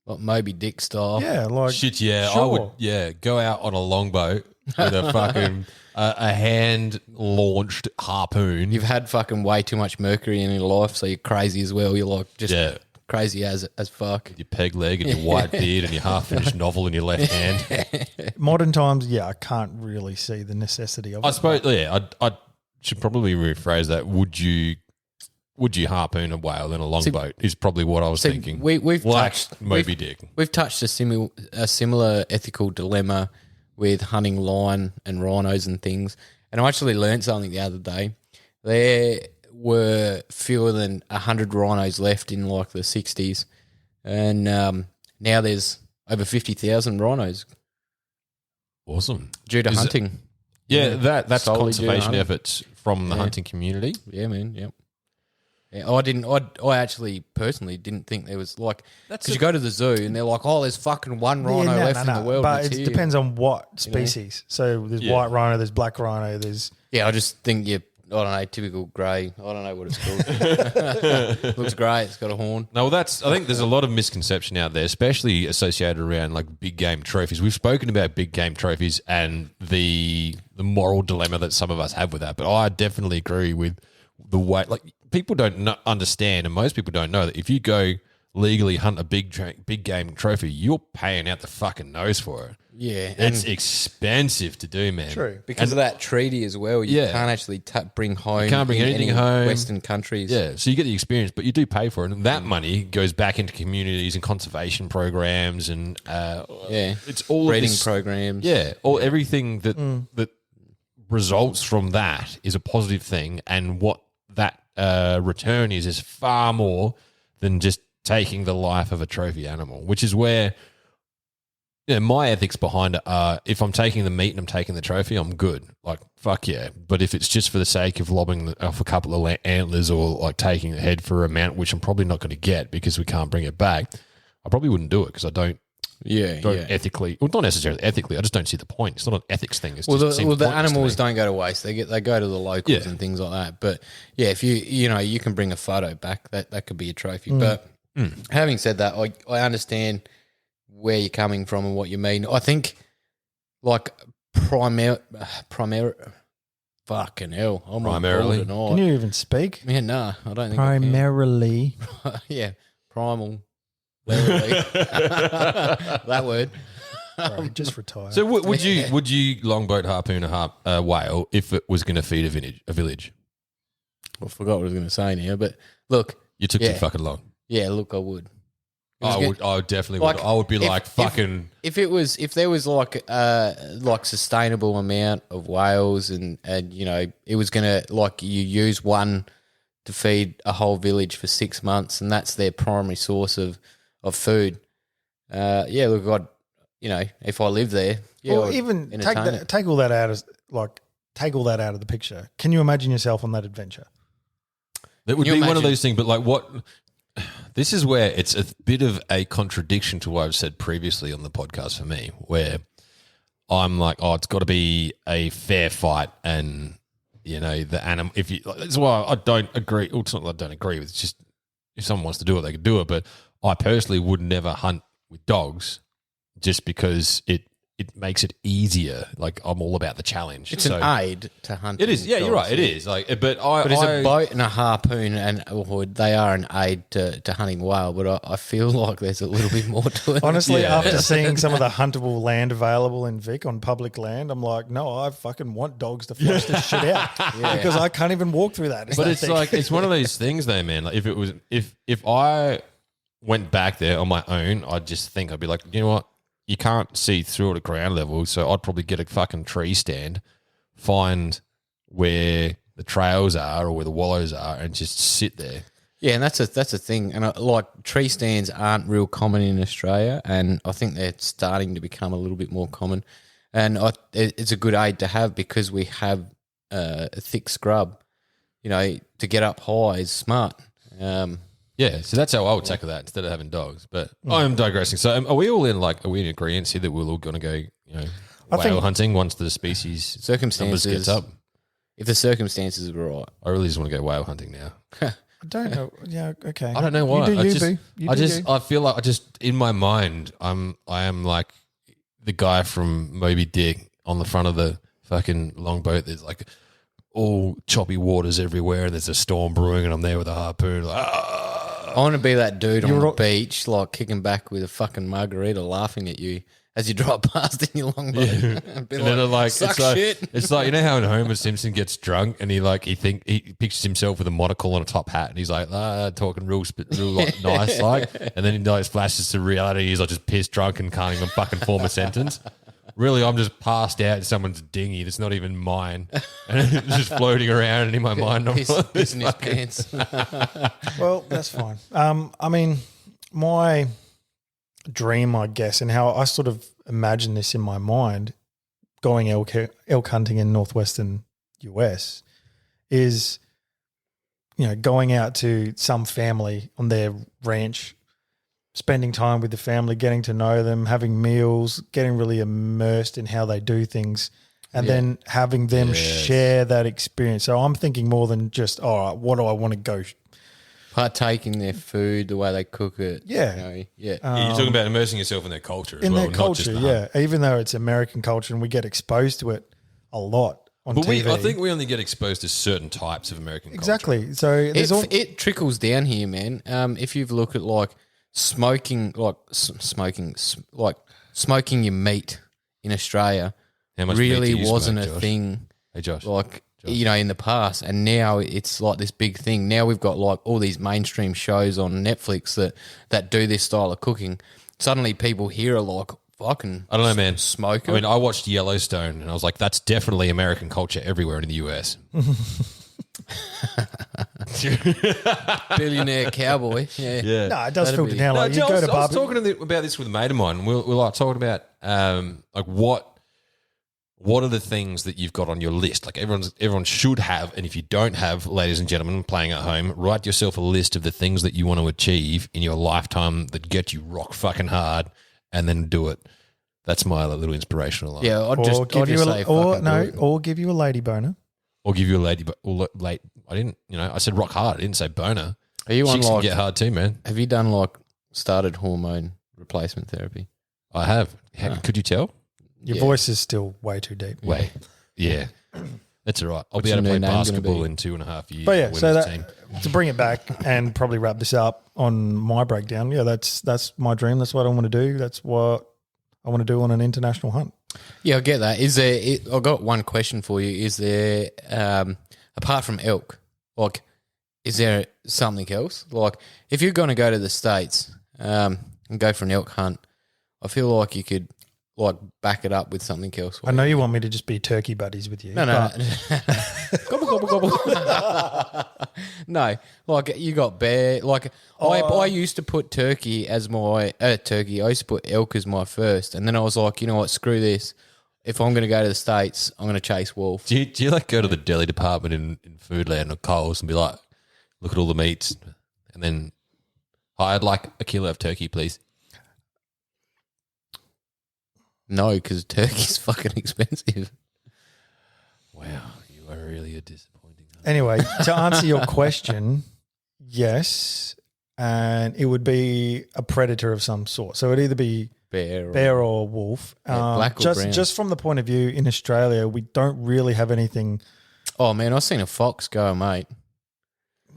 [SPEAKER 1] Like Moby Dick style.
[SPEAKER 2] Yeah, like
[SPEAKER 4] Shit, yeah. I
[SPEAKER 2] sure.
[SPEAKER 4] would, go out on a longboat with a fucking a hand-launched harpoon.
[SPEAKER 1] You've had fucking way too much mercury in your life, so you're crazy as well. You're like just crazy as fuck.
[SPEAKER 4] Your peg leg and your white beard and your half-finished novel in your left hand.
[SPEAKER 2] Modern times, I can't really see the necessity of it.
[SPEAKER 4] I suppose, I should probably rephrase that. Would you harpoon a whale in a longboat? Is probably what I was thinking.
[SPEAKER 1] We've
[SPEAKER 4] like
[SPEAKER 1] touched
[SPEAKER 4] Moby Dick.
[SPEAKER 1] We've touched a similar ethical dilemma with hunting lion and rhinos and things. And I actually learned something the other day. There were fewer than 100 rhinos left in like the 60s. And now there's over 50,000 rhinos
[SPEAKER 4] Awesome.
[SPEAKER 1] due to hunting.
[SPEAKER 4] That's
[SPEAKER 1] Solely due to
[SPEAKER 4] conservation
[SPEAKER 1] hunting.
[SPEAKER 4] efforts from the hunting community.
[SPEAKER 1] Yeah, man. Yep. Yeah, I actually personally didn't think there was like because you go to the zoo and they're like, oh, there's fucking one rhino left in the world.
[SPEAKER 2] But
[SPEAKER 1] and
[SPEAKER 2] it
[SPEAKER 1] it's here.
[SPEAKER 2] depends on what species. So there's white rhino, there's black rhino, there's
[SPEAKER 1] I just think I don't know, typical grey. I don't know what it's called. Looks great. It's got a horn.
[SPEAKER 4] No, I think there's a lot of misconception out there, especially associated around like big game trophies. We've spoken about big game trophies and the moral dilemma that some of us have with that. But I definitely agree with the way, like people don't understand, and most people don't know that if you go legally hunt a big game trophy, you're paying out the fucking nose for it.
[SPEAKER 1] Yeah,
[SPEAKER 4] It's expensive to do, man.
[SPEAKER 2] true.
[SPEAKER 1] because of that treaty as well. You can't actually bring home.
[SPEAKER 4] You can't bring
[SPEAKER 1] in
[SPEAKER 4] anything
[SPEAKER 1] any
[SPEAKER 4] home.
[SPEAKER 1] Western countries.
[SPEAKER 4] Yeah, so you get the experience, but you do pay for it, and that money goes back into communities and conservation programs, and it's all
[SPEAKER 1] breeding
[SPEAKER 4] this,
[SPEAKER 1] programs.
[SPEAKER 4] Yeah, everything that results from that is a positive thing, and what that return is far more than just taking the life of a trophy animal, which is where my ethics behind it are, if I'm taking the meat and I'm taking the trophy, I'm good. Like, fuck yeah. But if it's just for the sake of lobbing off a couple of antlers or like taking the head for a mount, which I'm probably not going to get because we can't bring it back, I probably wouldn't do it because I don't ethically, well, not necessarily ethically, I just don't see the point. It's not an ethics thing. It's
[SPEAKER 1] Well,
[SPEAKER 4] just
[SPEAKER 1] the animals don't go to waste. They go to the locals and things like that. But yeah, if you can bring a photo back, that could be a trophy. But having said that, I understand where you're coming from and what you mean. I think like primary fucking hell. I'm
[SPEAKER 4] Primarily?
[SPEAKER 1] on board
[SPEAKER 2] Can
[SPEAKER 1] tonight.
[SPEAKER 2] you even speak?
[SPEAKER 1] Yeah, no, I don't think
[SPEAKER 2] Primarily.
[SPEAKER 1] I can. Yeah, primal. That word.
[SPEAKER 2] Right, just retire.
[SPEAKER 4] So would you longboat harpoon a whale if it was going to feed a village?
[SPEAKER 1] I forgot what I was going to say now, but look.
[SPEAKER 4] You took too fucking long.
[SPEAKER 1] Yeah, look, I would.
[SPEAKER 4] I definitely
[SPEAKER 1] Like,
[SPEAKER 4] would. I would be
[SPEAKER 1] if there was like sustainable amount of whales and it was gonna like you use one to feed a whole village for 6 months and that's their primary source of food. Look, I'd if I lived there,
[SPEAKER 2] or
[SPEAKER 1] I'd
[SPEAKER 2] even
[SPEAKER 1] entertain it.
[SPEAKER 2] take all that out of the picture. Can you imagine yourself on that adventure?
[SPEAKER 4] That would
[SPEAKER 1] Can
[SPEAKER 4] be
[SPEAKER 1] you
[SPEAKER 4] one of
[SPEAKER 1] imagine?
[SPEAKER 4] those things, but like what? This is where it's a bit of a contradiction to what I've said previously on the podcast for me, where I'm like, it's got to be a fair fight, and the animal. That's why I don't agree. Well, it's not that I don't agree with. It's just if someone wants to do it, they can do it. But I personally would never hunt with dogs, just because it makes it easier. Like I'm all about the challenge.
[SPEAKER 1] It's an aid to hunting.
[SPEAKER 4] It is. Yeah, you're right. It is. Like, but
[SPEAKER 1] it's a boat and a harpoon, and they are an aid to hunting whale. But I feel like there's a little bit more to it.
[SPEAKER 2] Honestly, after seeing some of the huntable land available in Vic on public land, I'm like, no, I fucking want dogs to flush this shit out because I can't even walk through that.
[SPEAKER 4] But it's like it's one of those things, though, man. Like if I went back there on my own, I'd just think I'd be like, you know what? You can't see through it at ground level, so I'd probably get a fucking tree stand, find where the trails are or where the wallows are, and just sit there.
[SPEAKER 1] Yeah, and that's a thing. And like tree stands aren't real common in Australia, and I think they're starting to become a little bit more common. And it's a good aid to have because we have a thick scrub. To get up high is smart.
[SPEAKER 4] Yeah, so that's how I would tackle that instead of having dogs. But I am digressing. So are we all in agreement here that we're all going to go, whale hunting once the species numbers gets up?
[SPEAKER 1] If the circumstances are right.
[SPEAKER 4] I really just want to go whale hunting now.
[SPEAKER 2] I don't know. Yeah, okay.
[SPEAKER 4] I don't know why.
[SPEAKER 2] You do you, boo. You do you.
[SPEAKER 4] I feel like in my mind, I am like the guy from Moby Dick on the front of the fucking longboat. There's like all choppy waters everywhere, and there's a storm brewing, and I'm there with a harpoon. Like,
[SPEAKER 1] I want to be that dude on the beach, like kicking back with a fucking margarita, laughing at you as you drive past in your longboat.
[SPEAKER 4] Yeah.
[SPEAKER 1] And
[SPEAKER 4] then they're like,
[SPEAKER 1] suck
[SPEAKER 4] shit. It's like, you know how when Homer Simpson gets drunk and he pictures himself with a monocle and a top hat, and he's like, talking real like, nice, like, and then he like flashes to reality. He's like just pissed drunk and can't even fucking form a sentence. Really, I'm just passed out in someone's dinghy that's not even mine, and it's just floating around. And in my mind, I'm
[SPEAKER 1] piss in his pants.
[SPEAKER 2] Well, that's fine. I mean, my dream, I guess, and how I sort of imagine this in my mind, going elk hunting in northwestern US, is, going out to some family on their ranch, spending time with the family, getting to know them, having meals, getting really immersed in how they do things, and then having them share that experience. So I'm thinking more than just, all right, what do I want to go?
[SPEAKER 1] Partake in their food, the way they cook it.
[SPEAKER 2] Yeah.
[SPEAKER 4] You're talking about immersing yourself in their culture as well.
[SPEAKER 2] In their culture, yeah. Even though it's American culture and we get exposed to it a lot on TV.
[SPEAKER 4] I think we only get exposed to certain types of American culture.
[SPEAKER 2] Exactly. So
[SPEAKER 1] it trickles down here, man. If you've looked at like smoking your meat in Australia,
[SPEAKER 4] How much meat
[SPEAKER 1] really
[SPEAKER 4] do you
[SPEAKER 1] wasn't
[SPEAKER 4] smoke,
[SPEAKER 1] a
[SPEAKER 4] Josh?
[SPEAKER 1] thing.
[SPEAKER 4] Hey, Josh.
[SPEAKER 1] Like, in the past, and now it's like this big thing. Now we've got like all these mainstream shows on Netflix that do this style of cooking. Suddenly people here are like, fucking,
[SPEAKER 4] I don't know, man.
[SPEAKER 1] Smoke it.
[SPEAKER 4] I mean, I watched Yellowstone, and I was like, that's definitely American culture everywhere in the US.
[SPEAKER 1] Billionaire cowboy. Yeah.
[SPEAKER 2] no, it does filter down.
[SPEAKER 4] No,
[SPEAKER 2] Like you
[SPEAKER 4] I
[SPEAKER 2] go
[SPEAKER 4] was,
[SPEAKER 2] to
[SPEAKER 4] I was
[SPEAKER 2] barbecue.
[SPEAKER 4] talking about this with a mate of mine. We're like talking about like what are the things that you've got on your list? Like everyone should have, and if you don't have, ladies and gentlemen playing at home, write yourself a list of the things that you want to achieve in your lifetime that get you rock fucking hard, and then do it. That's my little inspirational line.
[SPEAKER 1] Yeah, I'd just say fucking do it.
[SPEAKER 2] or give you a lady boner.
[SPEAKER 4] Or give you a lady, late. I didn't, I said rock hard. I didn't say boner.
[SPEAKER 1] Are you on
[SPEAKER 4] Chicks can
[SPEAKER 1] like,
[SPEAKER 4] get hard too, man.
[SPEAKER 1] have you done like started hormone replacement therapy?
[SPEAKER 4] I have. Could you tell?
[SPEAKER 2] Your voice is still way too deep.
[SPEAKER 4] Wait. Yeah. That's all right. I'll be
[SPEAKER 1] your
[SPEAKER 4] able to play
[SPEAKER 1] new name gonna
[SPEAKER 4] basketball
[SPEAKER 1] be?
[SPEAKER 4] in 2.5 years.
[SPEAKER 2] But yeah,
[SPEAKER 4] Women's
[SPEAKER 2] so
[SPEAKER 4] team.
[SPEAKER 2] to bring it back and probably wrap this up on my breakdown, that's my dream. That's what I want to do. That's what I want to do on an international hunt.
[SPEAKER 1] Yeah, I get that. Is there? I've got one question for you. Is there, apart from elk, like, is there something else? Like, if you're going to go to the States and go for an elk hunt, I feel like you could like back it up with something else.
[SPEAKER 2] I know you want me to just be turkey buddies with you.
[SPEAKER 1] No. Gobble, gobble, gobble. No, like you got bear. Like I used to put turkey as my turkey. I used to put elk as my first, and then I was like, you know what? Screw this. If I'm going to go to the States, I'm going to chase wolf.
[SPEAKER 4] Do you like go to the deli department in Foodland or Coles and be like, look at all the meats, and then I'd like a kilo of turkey, please.
[SPEAKER 1] No, because turkey's fucking expensive.
[SPEAKER 4] Wow, you are really a disappointing.
[SPEAKER 2] Anyway, to answer your question, yes, and it would be a predator of some sort. So it'd either be bear or wolf.
[SPEAKER 1] black or brown.
[SPEAKER 2] Just from the point of view in Australia, we don't really have anything.
[SPEAKER 1] Oh man, I've seen a fox go, mate.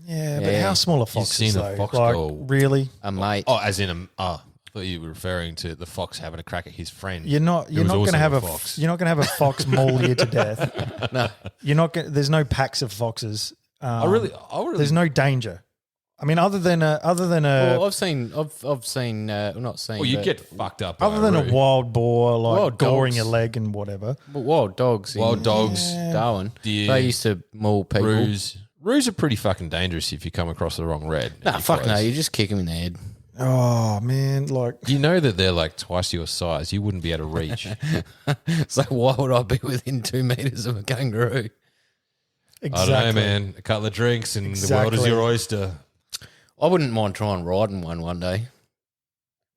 [SPEAKER 2] Yeah, but how small a fox
[SPEAKER 4] seen
[SPEAKER 2] is
[SPEAKER 4] a
[SPEAKER 2] though?
[SPEAKER 4] fox
[SPEAKER 2] like,
[SPEAKER 4] go?
[SPEAKER 2] really?
[SPEAKER 1] A mate.
[SPEAKER 4] Oh, as in I thought you were referring to the fox having a crack at his friend.
[SPEAKER 2] You're not
[SPEAKER 4] was
[SPEAKER 2] going
[SPEAKER 4] also
[SPEAKER 2] to have
[SPEAKER 4] a
[SPEAKER 2] a
[SPEAKER 4] fox.
[SPEAKER 2] you're not going to have a fox maul you to death.
[SPEAKER 1] No.
[SPEAKER 2] You're not. There's no packs of foxes.
[SPEAKER 4] I really.
[SPEAKER 2] There's no danger. I mean, other than a
[SPEAKER 1] Well, I've seen. Not seen.
[SPEAKER 4] Well, you
[SPEAKER 1] but-
[SPEAKER 4] get fucked up. by
[SPEAKER 2] other than a
[SPEAKER 4] roo.
[SPEAKER 2] wild boar, like
[SPEAKER 1] Wild
[SPEAKER 2] goring
[SPEAKER 1] dogs.
[SPEAKER 2] a leg and whatever.
[SPEAKER 1] But wild dogs.
[SPEAKER 4] Wild
[SPEAKER 1] in
[SPEAKER 4] dogs,
[SPEAKER 1] Darwin.
[SPEAKER 4] deer,
[SPEAKER 1] They used to maul people.
[SPEAKER 4] Roos are pretty fucking dangerous if you come across the wrong red.
[SPEAKER 1] Nah, fuck no. You just kick them in the head.
[SPEAKER 2] Oh man, like
[SPEAKER 4] You know that they're like twice your size. You wouldn't be able to reach.
[SPEAKER 1] So why would I be within 2 meters of a kangaroo?
[SPEAKER 2] exactly.
[SPEAKER 4] I don't know, man. A couple of drinks and the world is
[SPEAKER 2] Exactly.
[SPEAKER 4] your oyster.
[SPEAKER 1] I wouldn't mind trying riding one day.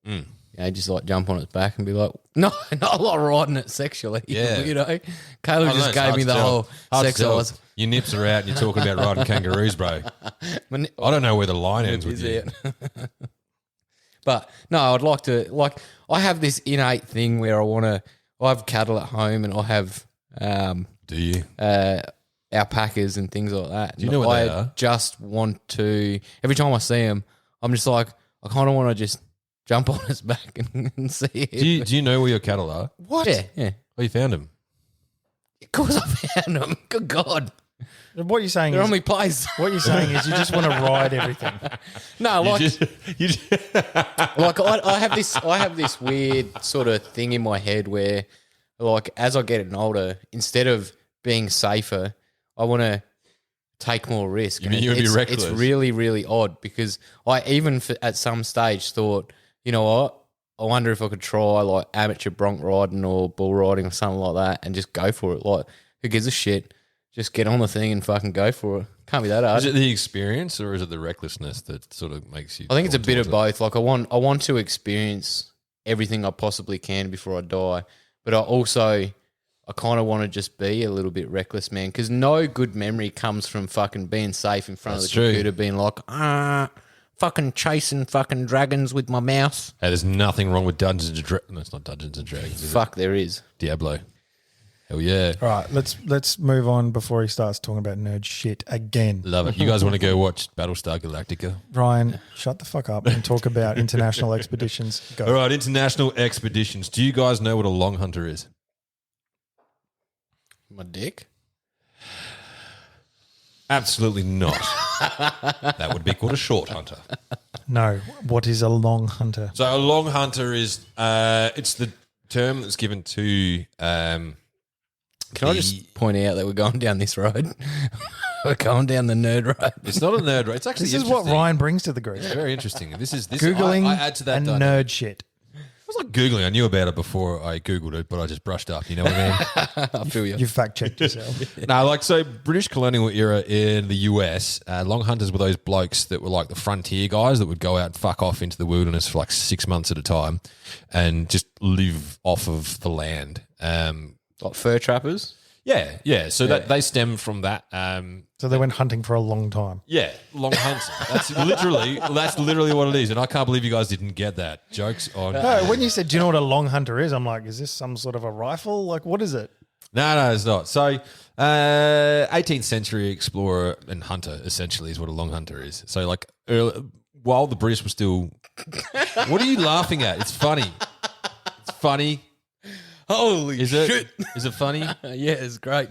[SPEAKER 4] Mm.
[SPEAKER 1] You know, just like jump on its back and be like, no, not like riding it sexually.
[SPEAKER 4] Yeah.
[SPEAKER 1] You know,
[SPEAKER 4] I
[SPEAKER 1] Caleb
[SPEAKER 4] don't know,
[SPEAKER 1] just
[SPEAKER 4] it's
[SPEAKER 1] gave
[SPEAKER 4] hard
[SPEAKER 1] me
[SPEAKER 4] to
[SPEAKER 1] the
[SPEAKER 4] tell.
[SPEAKER 1] whole
[SPEAKER 4] Hard to
[SPEAKER 1] sex
[SPEAKER 4] tell.
[SPEAKER 1] eyes.
[SPEAKER 4] Your nips are out and you're talking about riding kangaroos, bro. I don't know where the line ends with you.
[SPEAKER 1] But no, I'd like to, like, I have this innate thing where I have cattle at home and I have
[SPEAKER 4] Do you?
[SPEAKER 1] Alpacas and things like that.
[SPEAKER 4] Do you know what they are?
[SPEAKER 1] Just want to, every time I see them, I'm just like, I kind of want to just jump on its back and see it.
[SPEAKER 4] Do you know where your cattle are?
[SPEAKER 1] What? Yeah.
[SPEAKER 4] Oh, you found them?
[SPEAKER 1] Of course I found them. Good God.
[SPEAKER 2] What you're saying
[SPEAKER 1] They're
[SPEAKER 2] is
[SPEAKER 1] on my place.
[SPEAKER 2] what you're saying is you just want to ride everything.
[SPEAKER 1] No, like,
[SPEAKER 4] You just
[SPEAKER 1] like I have this weird sort of thing in my head where, like, as I get older, instead of being safer, I want to take more risk.
[SPEAKER 4] You mean you would be reckless?
[SPEAKER 1] It's really, really odd because I even at some stage thought, you know what? I wonder if I could try like amateur bronc riding or bull riding or something like that and just go for it. Like, who gives a shit? Just get on the thing and fucking go for it. Can't be that hard.
[SPEAKER 4] Is it the experience or is it the recklessness that sort of makes you?
[SPEAKER 1] I think it's a
[SPEAKER 4] drawn
[SPEAKER 1] bit of
[SPEAKER 4] towards
[SPEAKER 1] both. Like, I want to experience everything I possibly can before I die, but I kind of want to just be a little bit reckless, man, because no good memory comes from fucking being safe in front
[SPEAKER 4] That's
[SPEAKER 1] of the
[SPEAKER 4] true.
[SPEAKER 1] computer, being like, fucking chasing fucking dragons with my mouse.
[SPEAKER 4] Hey, there's nothing wrong with Dungeons and Dragons. No, it's not Dungeons and Dragons. Is
[SPEAKER 1] Fuck, there is.
[SPEAKER 4] it? Diablo. Hell yeah.
[SPEAKER 2] All right, let's move on before he starts talking about nerd shit again.
[SPEAKER 4] Love it. You guys want to go watch Battlestar Galactica?
[SPEAKER 2] Ryan, shut the fuck up and talk about international expeditions. Go.
[SPEAKER 4] All right, international expeditions. Do you guys know what a long hunter is?
[SPEAKER 1] My dick?
[SPEAKER 4] Absolutely not. That would be called a short hunter.
[SPEAKER 2] No, what is a long hunter?
[SPEAKER 4] So a long hunter is it's the term that's given to
[SPEAKER 1] Can I just point out that we're going down this road? We're going down the nerd road.
[SPEAKER 4] it's not a nerd, right? It's actually
[SPEAKER 2] This is what
[SPEAKER 4] interesting.
[SPEAKER 2] Ryan brings to the group.
[SPEAKER 4] It's very interesting. This
[SPEAKER 2] Googling
[SPEAKER 4] I add to that
[SPEAKER 2] and
[SPEAKER 4] dynamic.
[SPEAKER 2] nerd shit.
[SPEAKER 4] I was like Googling. I knew about it before I Googled it, but I just brushed up. You know what I mean?
[SPEAKER 1] I feel you.
[SPEAKER 2] You fact checked yourself.
[SPEAKER 4] No, like so British colonial era in the US, long hunters were those blokes that were like the frontier guys that would go out and fuck off into the wilderness for like 6 months at a time and just live off of the land.
[SPEAKER 1] Like fur trappers?
[SPEAKER 4] Yeah. So that they stem from that.
[SPEAKER 2] So they went hunting for a long time.
[SPEAKER 4] Yeah, long hunts. That's literally what it is. And I can't believe you guys didn't get that. Jokes on.
[SPEAKER 2] No, when you said, do you know what a long hunter is? I'm like, is this some sort of a rifle? Like, what is it?
[SPEAKER 4] No, it's not. So, 18th century explorer and hunter essentially is what a long hunter is. So, like, while the British were still. What are you laughing at? It's funny. It's funny.
[SPEAKER 1] Holy shit.
[SPEAKER 4] Is it funny?
[SPEAKER 1] Yeah, it's great.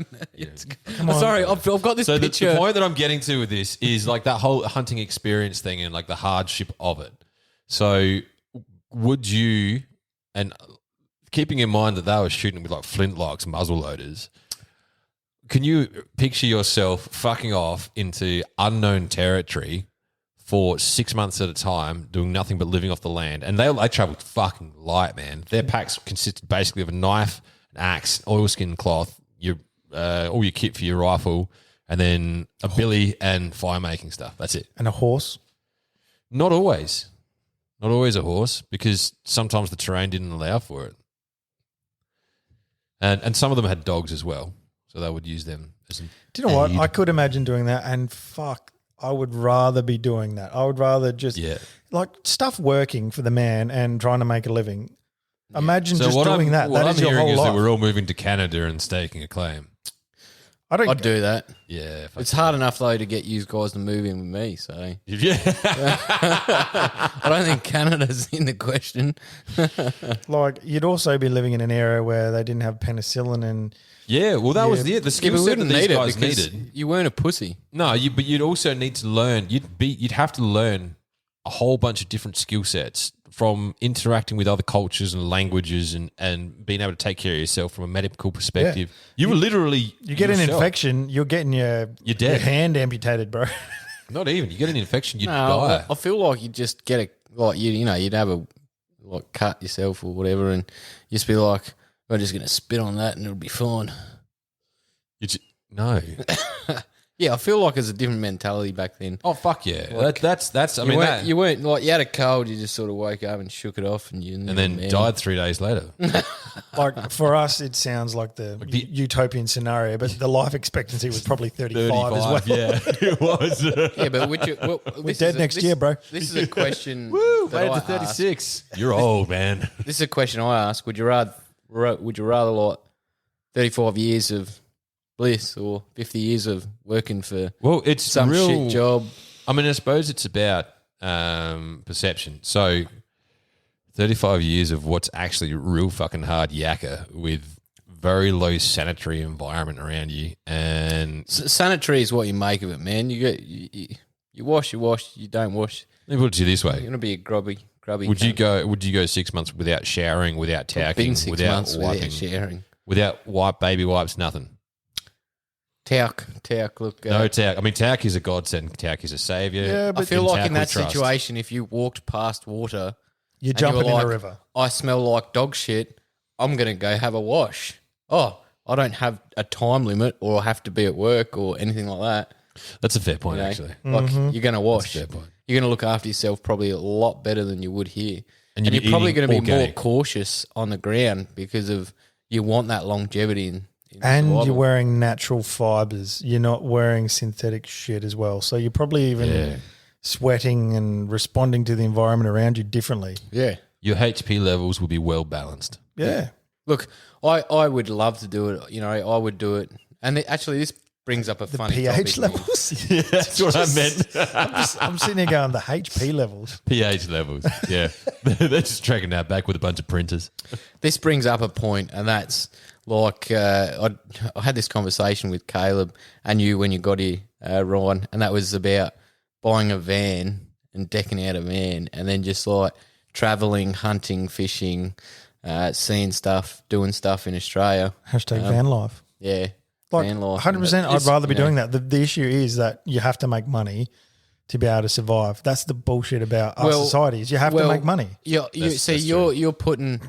[SPEAKER 2] Come on.
[SPEAKER 1] Sorry, I've got this
[SPEAKER 4] So the
[SPEAKER 1] picture.
[SPEAKER 4] point that I'm getting to with this is like that whole hunting experience thing and like the hardship of it. So would you, and keeping in mind that they were shooting with like flintlocks, muzzle loaders, can you picture yourself fucking off into unknown territory for 6 months at a time, doing nothing but living off the land? And they traveled fucking light, man. Their packs consisted basically of a knife, an axe, oilskin cloth, all your kit for your rifle, and then a billy and fire making stuff. That's it.
[SPEAKER 2] And a horse?
[SPEAKER 4] Not always. Not always a horse, because sometimes the terrain didn't allow for it. And some of them had dogs as well, so they would use them as an
[SPEAKER 2] Do you know what?
[SPEAKER 4] aid.
[SPEAKER 2] I could imagine doing that, and fuck, I would rather be doing that. I would rather just like stuff working for the man and trying to make a living. Imagine just doing that.
[SPEAKER 4] What
[SPEAKER 2] That
[SPEAKER 4] I'm
[SPEAKER 2] is your
[SPEAKER 4] hearing
[SPEAKER 2] whole
[SPEAKER 4] is
[SPEAKER 2] life.
[SPEAKER 4] that we're all moving to Canada and staking a claim.
[SPEAKER 1] I'd do that.
[SPEAKER 4] Yeah.
[SPEAKER 1] It's hard enough, though, to get you guys to move in with me, so
[SPEAKER 4] Yeah.
[SPEAKER 1] I don't think Canada's in the question.
[SPEAKER 2] Like, you'd also be living in an area where they didn't have penicillin and
[SPEAKER 4] Yeah, well, that was the
[SPEAKER 1] Yeah,
[SPEAKER 4] skill
[SPEAKER 1] but we
[SPEAKER 4] set that
[SPEAKER 1] wouldn't
[SPEAKER 4] these
[SPEAKER 1] need it
[SPEAKER 4] guys
[SPEAKER 1] because
[SPEAKER 4] needed.
[SPEAKER 1] you weren't a pussy.
[SPEAKER 4] No, but you'd also need to learn. You'd have to learn a whole bunch of different skill sets from interacting with other cultures and languages and being able to take care of yourself from a medical perspective. You were literally
[SPEAKER 2] you get an
[SPEAKER 4] yourself.
[SPEAKER 2] infection, you're getting your
[SPEAKER 4] dead.
[SPEAKER 2] hand amputated, bro.
[SPEAKER 4] Not even. You get an infection, you'd
[SPEAKER 1] No,
[SPEAKER 4] die.
[SPEAKER 1] I feel like you'd just get you'd have a cut yourself or whatever, and you'd just be like, I'm just gonna spit on that and it'll be fine.
[SPEAKER 4] No.
[SPEAKER 1] Yeah, I feel like it's a different mentality back then.
[SPEAKER 4] Oh fuck yeah!
[SPEAKER 1] Like,
[SPEAKER 4] that's. I
[SPEAKER 1] You
[SPEAKER 4] mean,
[SPEAKER 1] weren't, you weren't like you had a cold, you just sort of woke up and shook it off, and
[SPEAKER 4] and then died 3 days later.
[SPEAKER 2] Like for us, it sounds like the utopian scenario, but the life expectancy was probably 35 as well.
[SPEAKER 4] Yeah, it was.
[SPEAKER 1] Yeah, but would you? Well,
[SPEAKER 2] We're dead next year, bro.
[SPEAKER 1] This is a question.
[SPEAKER 4] Woo,
[SPEAKER 1] that
[SPEAKER 4] made it to
[SPEAKER 1] I ask.
[SPEAKER 4] 36. You're old, man.
[SPEAKER 1] This is a question I ask. Would you rather like 35 years of bliss or 50 years of working for
[SPEAKER 4] Well, it's
[SPEAKER 1] some
[SPEAKER 4] real,
[SPEAKER 1] shit job?
[SPEAKER 4] I mean, I suppose it's about perception. So 35 years of what's actually real fucking hard yakka with very low sanitary environment around you. And
[SPEAKER 1] Sanitary is what you make of it, man. You wash, you don't wash.
[SPEAKER 4] let me put it to you this
[SPEAKER 1] You're
[SPEAKER 4] way.
[SPEAKER 1] going to be a grubby
[SPEAKER 4] Would you go 6 months without showering, without towelling,
[SPEAKER 1] been 6
[SPEAKER 4] without
[SPEAKER 1] months
[SPEAKER 4] wiping,
[SPEAKER 1] without showering.
[SPEAKER 4] without baby wipes, nothing?
[SPEAKER 1] Talc, look.
[SPEAKER 4] No talc. I mean, talc is a godsend. Talc is a savior.
[SPEAKER 2] Yeah,
[SPEAKER 1] I
[SPEAKER 2] but
[SPEAKER 1] feel like in
[SPEAKER 4] talc we
[SPEAKER 1] that
[SPEAKER 4] trust.
[SPEAKER 1] situation, if you walked past water,
[SPEAKER 2] you're
[SPEAKER 1] and you
[SPEAKER 2] jumping
[SPEAKER 1] were
[SPEAKER 2] in
[SPEAKER 1] like,
[SPEAKER 2] a river.
[SPEAKER 1] I smell like dog shit, I'm going to go have a wash. Oh, I don't have a time limit or have to be at work or anything like that.
[SPEAKER 4] That's a fair point,
[SPEAKER 1] You know?
[SPEAKER 4] actually.
[SPEAKER 1] Like you're going to wash.
[SPEAKER 4] fair point.
[SPEAKER 1] You're going to look after yourself probably a lot better than you would here.
[SPEAKER 4] And
[SPEAKER 1] And
[SPEAKER 4] you'd
[SPEAKER 1] you're
[SPEAKER 4] be
[SPEAKER 1] probably going to be
[SPEAKER 4] eating
[SPEAKER 1] more
[SPEAKER 4] organic.
[SPEAKER 1] cautious on the ground because of you want that longevity in
[SPEAKER 2] And
[SPEAKER 1] survival.
[SPEAKER 2] you're wearing natural fibers. You're not wearing synthetic shit as well. So you're probably even sweating and responding to the environment around you differently.
[SPEAKER 1] Yeah.
[SPEAKER 4] Your HP levels will be well balanced.
[SPEAKER 2] Yeah.
[SPEAKER 1] Look, I would love to do it. You know, I would do it. And actually, this brings up a funny
[SPEAKER 2] pH
[SPEAKER 1] topic.
[SPEAKER 2] levels.
[SPEAKER 4] That's what I meant.
[SPEAKER 2] I'm sitting here going, the HP levels.
[SPEAKER 4] pH levels. Yeah. They're just tracking that back with a bunch of printers.
[SPEAKER 1] This brings up a point, and that's like I had this conversation with Caleb and you when you got here, Ryan, and that was about buying a van and decking out a van and then just like travelling, hunting, fishing, seeing stuff, doing stuff in Australia.
[SPEAKER 2] Hashtag van life.
[SPEAKER 1] Yeah.
[SPEAKER 2] Like
[SPEAKER 1] van life.
[SPEAKER 2] 100%, I'd rather be
[SPEAKER 1] you know,
[SPEAKER 2] doing that. The issue is that you have to make money to be able to survive. That's the bullshit about our societies. You have to make money.
[SPEAKER 1] You're putting.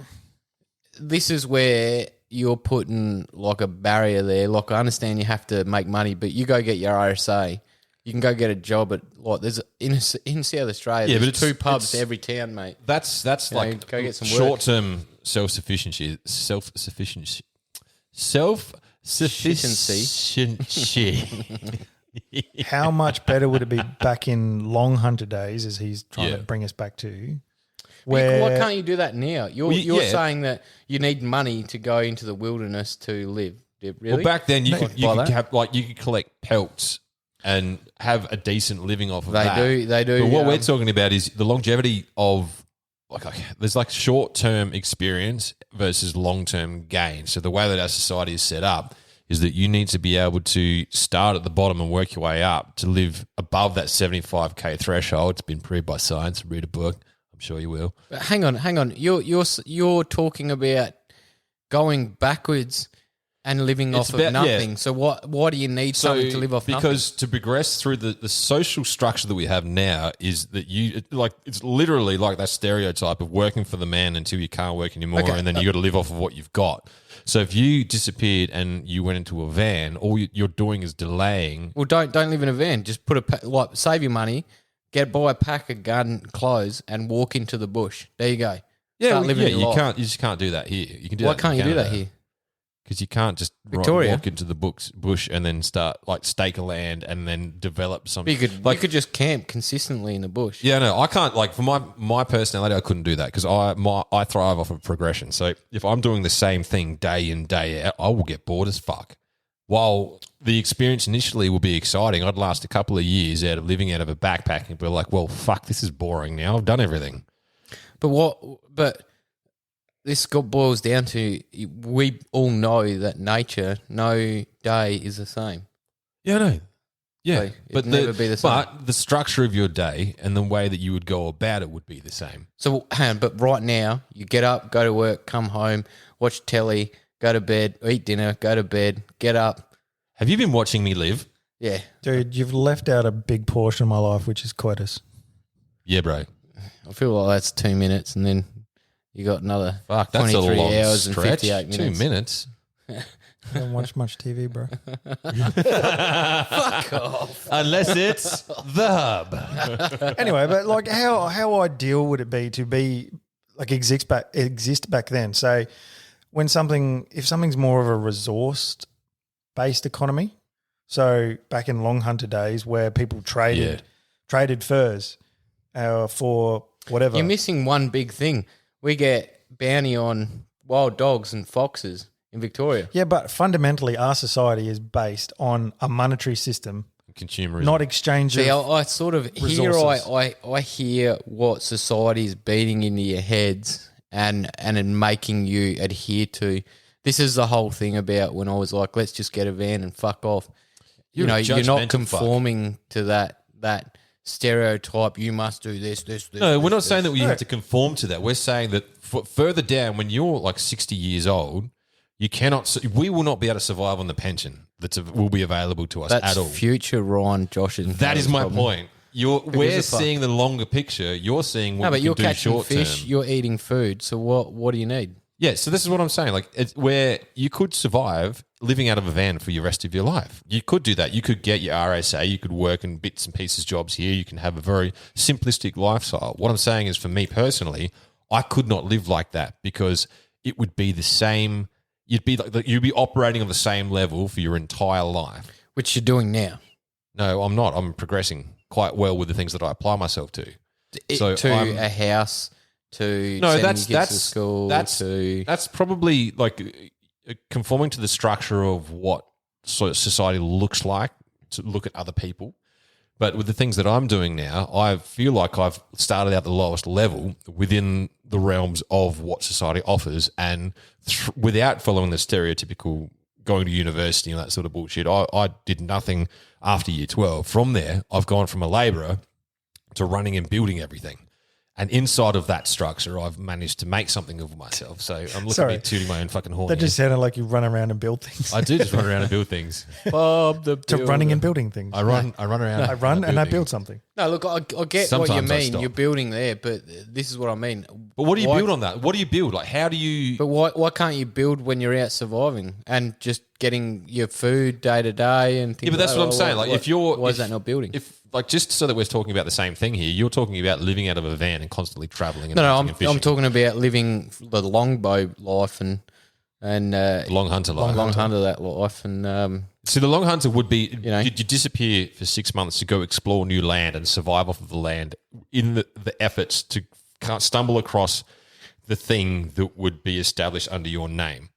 [SPEAKER 1] This is where you're putting like a barrier there. Like I understand you have to make money, but you go get your RSA. You can go get a job at like there's in South Australia.
[SPEAKER 4] Yeah, but
[SPEAKER 1] there's
[SPEAKER 4] it's-
[SPEAKER 1] 2 pubs
[SPEAKER 4] it's-
[SPEAKER 1] to every town, mate.
[SPEAKER 4] That's
[SPEAKER 1] You know,
[SPEAKER 4] like
[SPEAKER 1] go get some work.
[SPEAKER 4] short-term self-sufficiency. Self-sufficiency.
[SPEAKER 2] How much better would it be back in long hunter days, as he's trying
[SPEAKER 4] Yeah.
[SPEAKER 2] to bring us back to?
[SPEAKER 1] Why
[SPEAKER 2] Where
[SPEAKER 1] can't you do that now? You're
[SPEAKER 4] Well,
[SPEAKER 1] you're
[SPEAKER 4] yeah.
[SPEAKER 1] saying that you need money to go into the wilderness to live. Really?
[SPEAKER 4] Well, back then you could
[SPEAKER 1] buy that?
[SPEAKER 4] have you could collect pelts and have a decent living off of
[SPEAKER 1] They
[SPEAKER 4] that.
[SPEAKER 1] do. They do.
[SPEAKER 4] But what we're talking about is the longevity of there's like short-term experience versus long-term gain. So the way that our society is set up is that you need to be able to start at the bottom and work your way up to live above that 75K threshold. It's been proved by science. Read a book. I'm sure you will.
[SPEAKER 1] But hang on. You're talking about going backwards and living
[SPEAKER 4] It's
[SPEAKER 1] off
[SPEAKER 4] about-
[SPEAKER 1] of nothing.
[SPEAKER 4] yeah.
[SPEAKER 1] So why do you need something to live off
[SPEAKER 4] because to progress through the social structure that we have now is that it's literally like that stereotype of working for the man until you can't work anymore, and then you got to live off of what you've got. So if you disappeared and you went into a van, all you're doing is delaying.
[SPEAKER 1] Well, don't live in a van. Just put save your money, buy a pack of garden clothes, and walk into the bush. There you go. Start living your life.
[SPEAKER 4] You just can't do that here. You can do
[SPEAKER 1] Why
[SPEAKER 4] that.
[SPEAKER 1] can't you do that here?
[SPEAKER 4] Because you can't just
[SPEAKER 1] Victoria?
[SPEAKER 4] walk into the bush and then start stake a land and then develop something.
[SPEAKER 1] You could just camp consistently in the bush.
[SPEAKER 4] Yeah, no, I can't. Like for my personality, I couldn't do that because I thrive off of progression. So if I'm doing the same thing day in day out, I will get bored as fuck. While the experience initially will be exciting, I'd last a couple of years out of living out of a backpack and be like, well, fuck, this is boring now. I've done everything.
[SPEAKER 1] But this boils down to we all know that nature, no day is the same.
[SPEAKER 4] Yeah, no. Yeah,
[SPEAKER 1] So it'd never be the same.
[SPEAKER 4] But the structure of your day and the way that you would go about it would be the same.
[SPEAKER 1] So, hang on, but right now, you get up, go to work, come home, watch telly, go to bed, eat dinner, go to bed, get up.
[SPEAKER 4] Have you been watching me live?
[SPEAKER 1] Yeah.
[SPEAKER 2] dude, you've left out a big portion of my life, which is coitus.
[SPEAKER 4] Yeah, bro.
[SPEAKER 1] I feel like that's 2 minutes, and then you got another
[SPEAKER 4] Fuck, that's a
[SPEAKER 1] 23
[SPEAKER 4] long
[SPEAKER 1] hours and
[SPEAKER 4] stretch.
[SPEAKER 1] 58 minutes.
[SPEAKER 4] 2 minutes.
[SPEAKER 2] I don't watch much TV, bro.
[SPEAKER 1] Fuck off.
[SPEAKER 4] Unless it's the hub.
[SPEAKER 2] Anyway, but like how ideal would it be to be like exist back then? So if something's more of a resource-based economy, so back in long hunter days where people traded furs for whatever.
[SPEAKER 1] You're missing one big thing. We get bounty on wild dogs and foxes in Victoria.
[SPEAKER 2] Yeah, but fundamentally our society is based on a monetary system,
[SPEAKER 4] Consumerism.
[SPEAKER 2] not exchange
[SPEAKER 1] See,
[SPEAKER 2] of
[SPEAKER 1] I sort of
[SPEAKER 2] resources.
[SPEAKER 1] I hear what society is beating into your heads and making you adhere to. This is the whole thing about when I was like, let's just get a van and fuck off.
[SPEAKER 4] You're a
[SPEAKER 1] You're not
[SPEAKER 4] judgmental
[SPEAKER 1] conforming to that stereotype. You must do this.
[SPEAKER 4] No, we're
[SPEAKER 1] this,
[SPEAKER 4] not saying that we have to conform to that. We're saying that further down, when you're like 60 years old, you cannot. We will not be able to survive on the pension that will be available to us
[SPEAKER 1] That's
[SPEAKER 4] at all.
[SPEAKER 1] future Ryan, Josh, and
[SPEAKER 4] That is my point. We're
[SPEAKER 1] gives a fuck?
[SPEAKER 4] seeing the longer picture. You're seeing what
[SPEAKER 1] No, but
[SPEAKER 4] you
[SPEAKER 1] you're
[SPEAKER 4] can do
[SPEAKER 1] catching
[SPEAKER 4] short
[SPEAKER 1] fish.
[SPEAKER 4] term.
[SPEAKER 1] You're eating food. So what do you need?
[SPEAKER 4] Yeah, so this is what I'm saying. Like, it's where you could survive living out of a van for your rest of your life. You could do that. You could get your RSA. You could work in bits and pieces jobs here. You can have a very simplistic lifestyle. What I'm saying is, for me personally, I could not live like that because it would be the same. You'd be operating on the same level for your entire life.
[SPEAKER 1] Which you're doing now.
[SPEAKER 4] No, I'm not. I'm progressing quite well with the things that I apply myself to.
[SPEAKER 1] A house, to sending kids to school,
[SPEAKER 4] that's probably like conforming to the structure of what sort of society looks like to look at other people. But with the things that I'm doing now, I feel like I've started out the lowest level within the realms of what society offers, and without following the stereotypical going to university and that sort of bullshit. I did nothing after year 12. From there, I've gone from a labourer to running and building everything. And inside of that structure, I've managed to make something of myself. So I'm looking at me tooting my own fucking horn.
[SPEAKER 2] That just sounded like you run around and build things.
[SPEAKER 4] I do just run around and build things.
[SPEAKER 1] Bob the
[SPEAKER 2] to running and building things.
[SPEAKER 4] I run around.
[SPEAKER 2] I run and I
[SPEAKER 4] things.
[SPEAKER 2] build something.
[SPEAKER 1] No, look, I get what you
[SPEAKER 4] Sometimes I
[SPEAKER 1] mean.
[SPEAKER 4] stop.
[SPEAKER 1] You're building there, but this is what I mean.
[SPEAKER 4] But what do you build on that? What do you build? Like, how do you?
[SPEAKER 1] But why can't you build when you're out surviving and just getting your food day to day and things?
[SPEAKER 4] Yeah, but that's
[SPEAKER 1] like
[SPEAKER 4] what I'm saying. Like, if you're,
[SPEAKER 1] why is that not building?
[SPEAKER 4] If like, just so that we're talking about the same thing here, you're talking about living out of a van and constantly traveling. And
[SPEAKER 1] no,
[SPEAKER 4] hunting and fishing.
[SPEAKER 1] I'm talking about living the longbow life and
[SPEAKER 4] long hunter life.
[SPEAKER 1] long hunter that life and
[SPEAKER 4] See, the long hunter would be
[SPEAKER 1] know.
[SPEAKER 4] you disappear for 6 months to go explore new land and survive off of the land in the efforts to stumble across the thing that would be established under your name,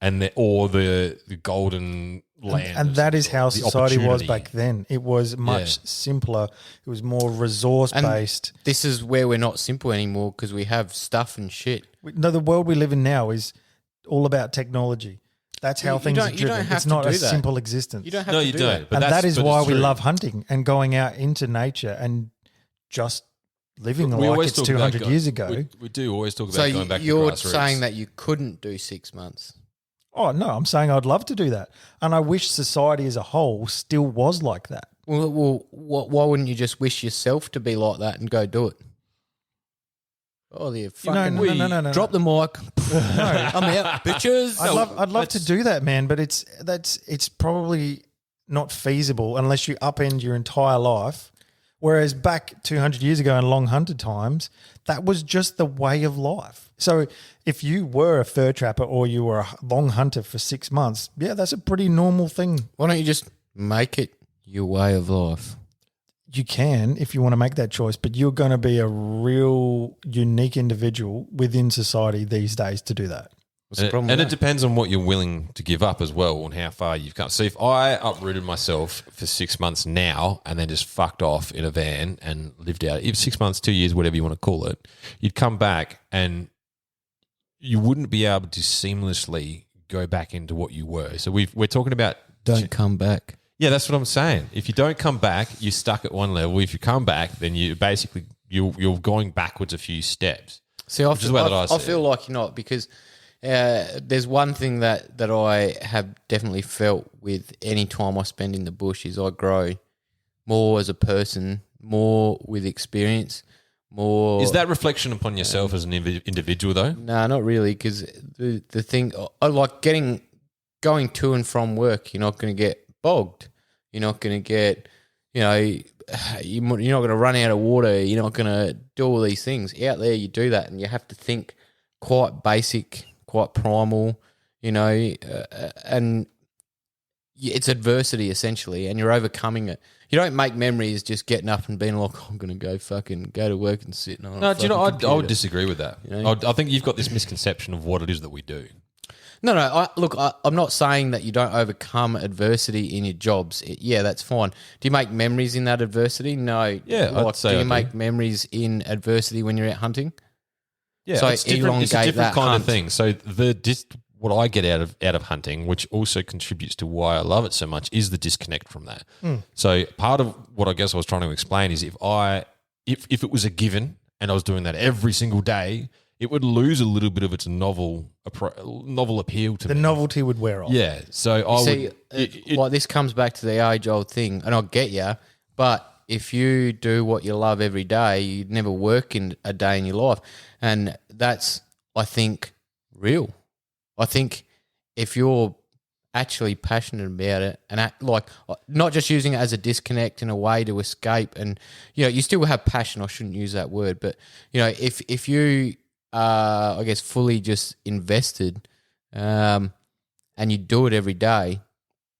[SPEAKER 4] and the golden land.
[SPEAKER 2] And that is how
[SPEAKER 4] the
[SPEAKER 2] society was
[SPEAKER 4] opportunity.
[SPEAKER 2] back then. It was much simpler. It was more resource based.
[SPEAKER 1] this is where we're not simple anymore because we have stuff and shit.
[SPEAKER 2] No, the world we live in now is all about technology. That's how things are
[SPEAKER 1] you don't
[SPEAKER 2] driven.
[SPEAKER 1] have
[SPEAKER 2] It's
[SPEAKER 1] to
[SPEAKER 2] not
[SPEAKER 1] do
[SPEAKER 2] a
[SPEAKER 1] that.
[SPEAKER 2] simple existence.
[SPEAKER 1] You don't have
[SPEAKER 4] No,
[SPEAKER 1] to
[SPEAKER 4] you
[SPEAKER 1] do
[SPEAKER 4] don't.
[SPEAKER 1] that.
[SPEAKER 4] But
[SPEAKER 2] and that is
[SPEAKER 4] but
[SPEAKER 2] why
[SPEAKER 4] it's
[SPEAKER 2] we
[SPEAKER 4] true.
[SPEAKER 2] love hunting and going out into nature and just living
[SPEAKER 4] We
[SPEAKER 2] like
[SPEAKER 4] always
[SPEAKER 2] it's
[SPEAKER 4] talk about
[SPEAKER 2] 200 years ago.
[SPEAKER 4] We do always talk about
[SPEAKER 1] So
[SPEAKER 4] going back to
[SPEAKER 1] you're
[SPEAKER 4] grassroots.
[SPEAKER 1] saying that you couldn't do 6 months?
[SPEAKER 2] Oh, no, I'm saying I'd love to do that. And I wish society as a whole still was like that.
[SPEAKER 1] Well, why wouldn't you just wish yourself to be like that and go do it? Oh, you fucking
[SPEAKER 2] No.
[SPEAKER 1] drop the mic. I'm out, bitches.
[SPEAKER 2] I'd love to do that, man, but it's probably not feasible unless you upend your entire life. Whereas back 200 years ago in long hunter times, that was just the way of life. So if you were a fur trapper or you were a long hunter for 6 months, yeah, that's a pretty normal thing.
[SPEAKER 1] Why don't you just make it your way of life?
[SPEAKER 2] You can if you want to make that choice, but you're going to be a real unique individual within society these days to do that.
[SPEAKER 1] What's the problem
[SPEAKER 4] And
[SPEAKER 1] with
[SPEAKER 4] it
[SPEAKER 1] that?
[SPEAKER 4] depends on what you're willing to give up as well and how far you've come. So if I uprooted myself for 6 months now and then just fucked off in a van and lived out, if 6 months, 2 years, whatever you want to call it, you'd come back and you wouldn't be able to seamlessly go back into what you were. So we're talking about
[SPEAKER 1] Don't come back.
[SPEAKER 4] Yeah, that's what I'm saying. If you don't come back, you're stuck at one level. If you come back, then you basically you're going backwards a few steps.
[SPEAKER 1] See, I
[SPEAKER 4] Which is the way that I see
[SPEAKER 1] feel like you're not because there's one thing that I have definitely felt with any time I spend in the bush is I grow more as a person, more with experience, more.
[SPEAKER 4] Is that reflection upon yourself as an individual, though?
[SPEAKER 1] No, not really, because the thing I like going to and from work. You're not going to get bogged. You're not going to get, you're not going to run out of water. You're not going to do all these things. Out there, you do that, and you have to think quite basic quite primal, and it's adversity essentially, and you're overcoming it. You don't make memories just getting up and being like, I'm going to go to work and sit.
[SPEAKER 4] No, do you know, I would disagree with that. I think you've got this misconception of what it is that we do.
[SPEAKER 1] No. I'm not saying that you don't overcome adversity in your jobs. Yeah, that's fine. Do you make memories in that adversity? No.
[SPEAKER 4] Yeah, I'd say
[SPEAKER 1] do you make memories in adversity when you're out hunting?
[SPEAKER 4] Yeah,
[SPEAKER 1] so
[SPEAKER 4] it's a different kind of thing. So what I get out of hunting, which also contributes to why I love it so much, is the disconnect from that. So part of what I guess I was trying to explain is if it was a given and I was doing that every single day, it would lose a little bit of its novel appeal to me.
[SPEAKER 2] The novelty would wear off.
[SPEAKER 4] Yeah. So
[SPEAKER 1] this comes back to the age-old thing, and I get you, but if you do what you love every day, you'd never work in a day in your life. And that's, I think, real. I think if you're actually passionate about it and not just using it as a disconnect in a way to escape, and you still have passion. I shouldn't use that word, but if you I guess fully just invested, and you do it every day,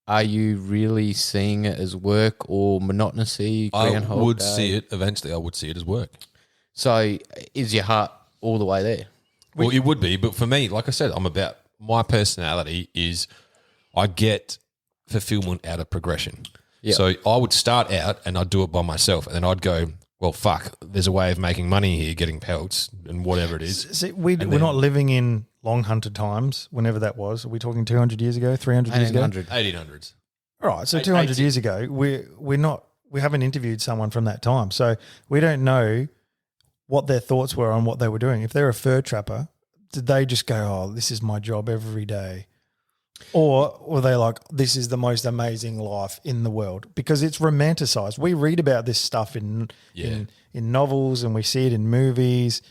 [SPEAKER 1] are you really seeing it as work or monotonousy?
[SPEAKER 4] Eventually, I would see it as work.
[SPEAKER 1] So is your heart all the way there?
[SPEAKER 4] Well, it would be, but for me, like I said, my personality is I get fulfillment out of progression. Yep. So I would start out and I'd do it by myself, and then I'd go, well, fuck, there's a way of making money here, getting pelts and whatever it is.
[SPEAKER 2] See, we're not living in long hunter times, whenever that was. Are we talking 200 years ago, 300 years ago?
[SPEAKER 4] 1800s.
[SPEAKER 2] All right, so 200 years ago, we haven't interviewed someone from that time. So we don't know what their thoughts were on what they were doing. If they're a fur trapper, did they just go, oh, this is my job every day? Or were they like, this is the most amazing life in the world? Because it's romanticized. We read about this stuff in novels, and we see it in movies,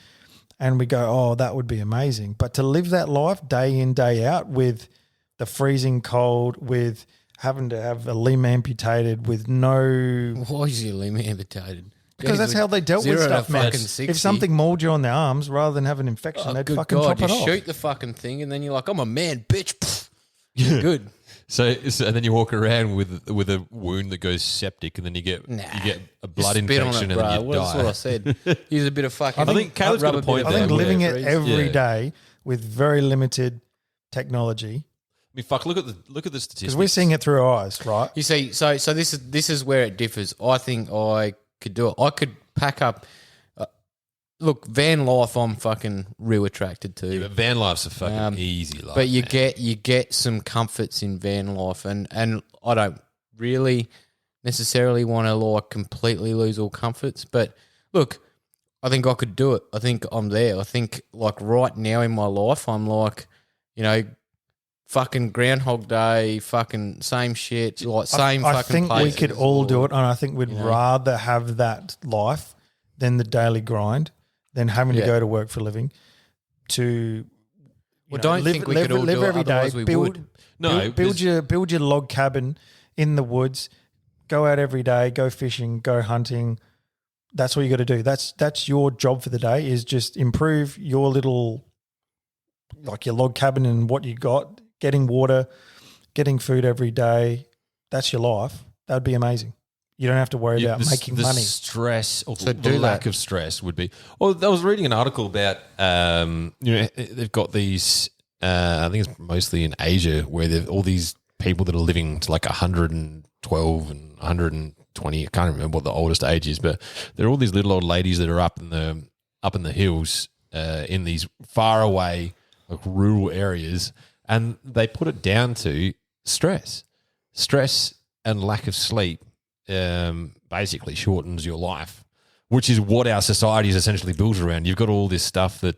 [SPEAKER 2] and we go, oh, that would be amazing. But to live that life day in, day out with the freezing cold, with having to have a limb amputated, with no...
[SPEAKER 1] Why is your limb amputated?
[SPEAKER 2] Because that's how they dealt with stuff, man. If something mauled you on the arms, rather than have an infection, they'd fucking chop it off.
[SPEAKER 1] You shoot the fucking thing, and then you're like, I'm a man, bitch. You're good.
[SPEAKER 4] So and then you walk around with a wound that goes septic, and then you get a blood infection, and then you die.
[SPEAKER 1] That's what I said. Use a bit of fucking...
[SPEAKER 4] I think Caleb's got a point there.
[SPEAKER 2] I think living it every day with very limited technology...
[SPEAKER 4] I mean, fuck, look at the statistics.
[SPEAKER 2] Because we're seeing it through our eyes, right?
[SPEAKER 1] You see, so this is where it differs. I think I could do it. I could pack up... look, van life I'm fucking real attracted to.
[SPEAKER 4] Yeah, but van life's a fucking easy life.
[SPEAKER 1] But you get some comforts in van life, and I don't really necessarily want to completely lose all comforts. But look, I think I could do it. I think I'm there. I think right now in my life I'm fucking Groundhog Day, fucking same shit, same
[SPEAKER 2] I
[SPEAKER 1] fucking
[SPEAKER 2] think
[SPEAKER 1] places.
[SPEAKER 2] we could all do it, and I think we'd rather have that life than the daily grind, than having to go to work for a living.
[SPEAKER 1] Don't think we could all
[SPEAKER 2] live
[SPEAKER 1] do it,
[SPEAKER 2] every day,
[SPEAKER 1] otherwise we would.
[SPEAKER 4] No,
[SPEAKER 2] build your log cabin in the woods, go out every day, go fishing, go hunting. That's what you got to do. That's your job for the day, is just improve your little, your log cabin and what you got, getting water, getting food every day. That's your life. That'd be amazing. You don't have to worry about making money.
[SPEAKER 4] The stress or the lack of stress would be. Well, I was reading an article about, they've got these, I think it's mostly in Asia, where they've all these people that are living to 112 and 120. I can't remember what the oldest age is, but there are all these little old ladies that are up in the hills, in these far away rural areas, and they put it down to stress and lack of sleep. Basically shortens your life, which is what our society is essentially built around. You've got all this stuff that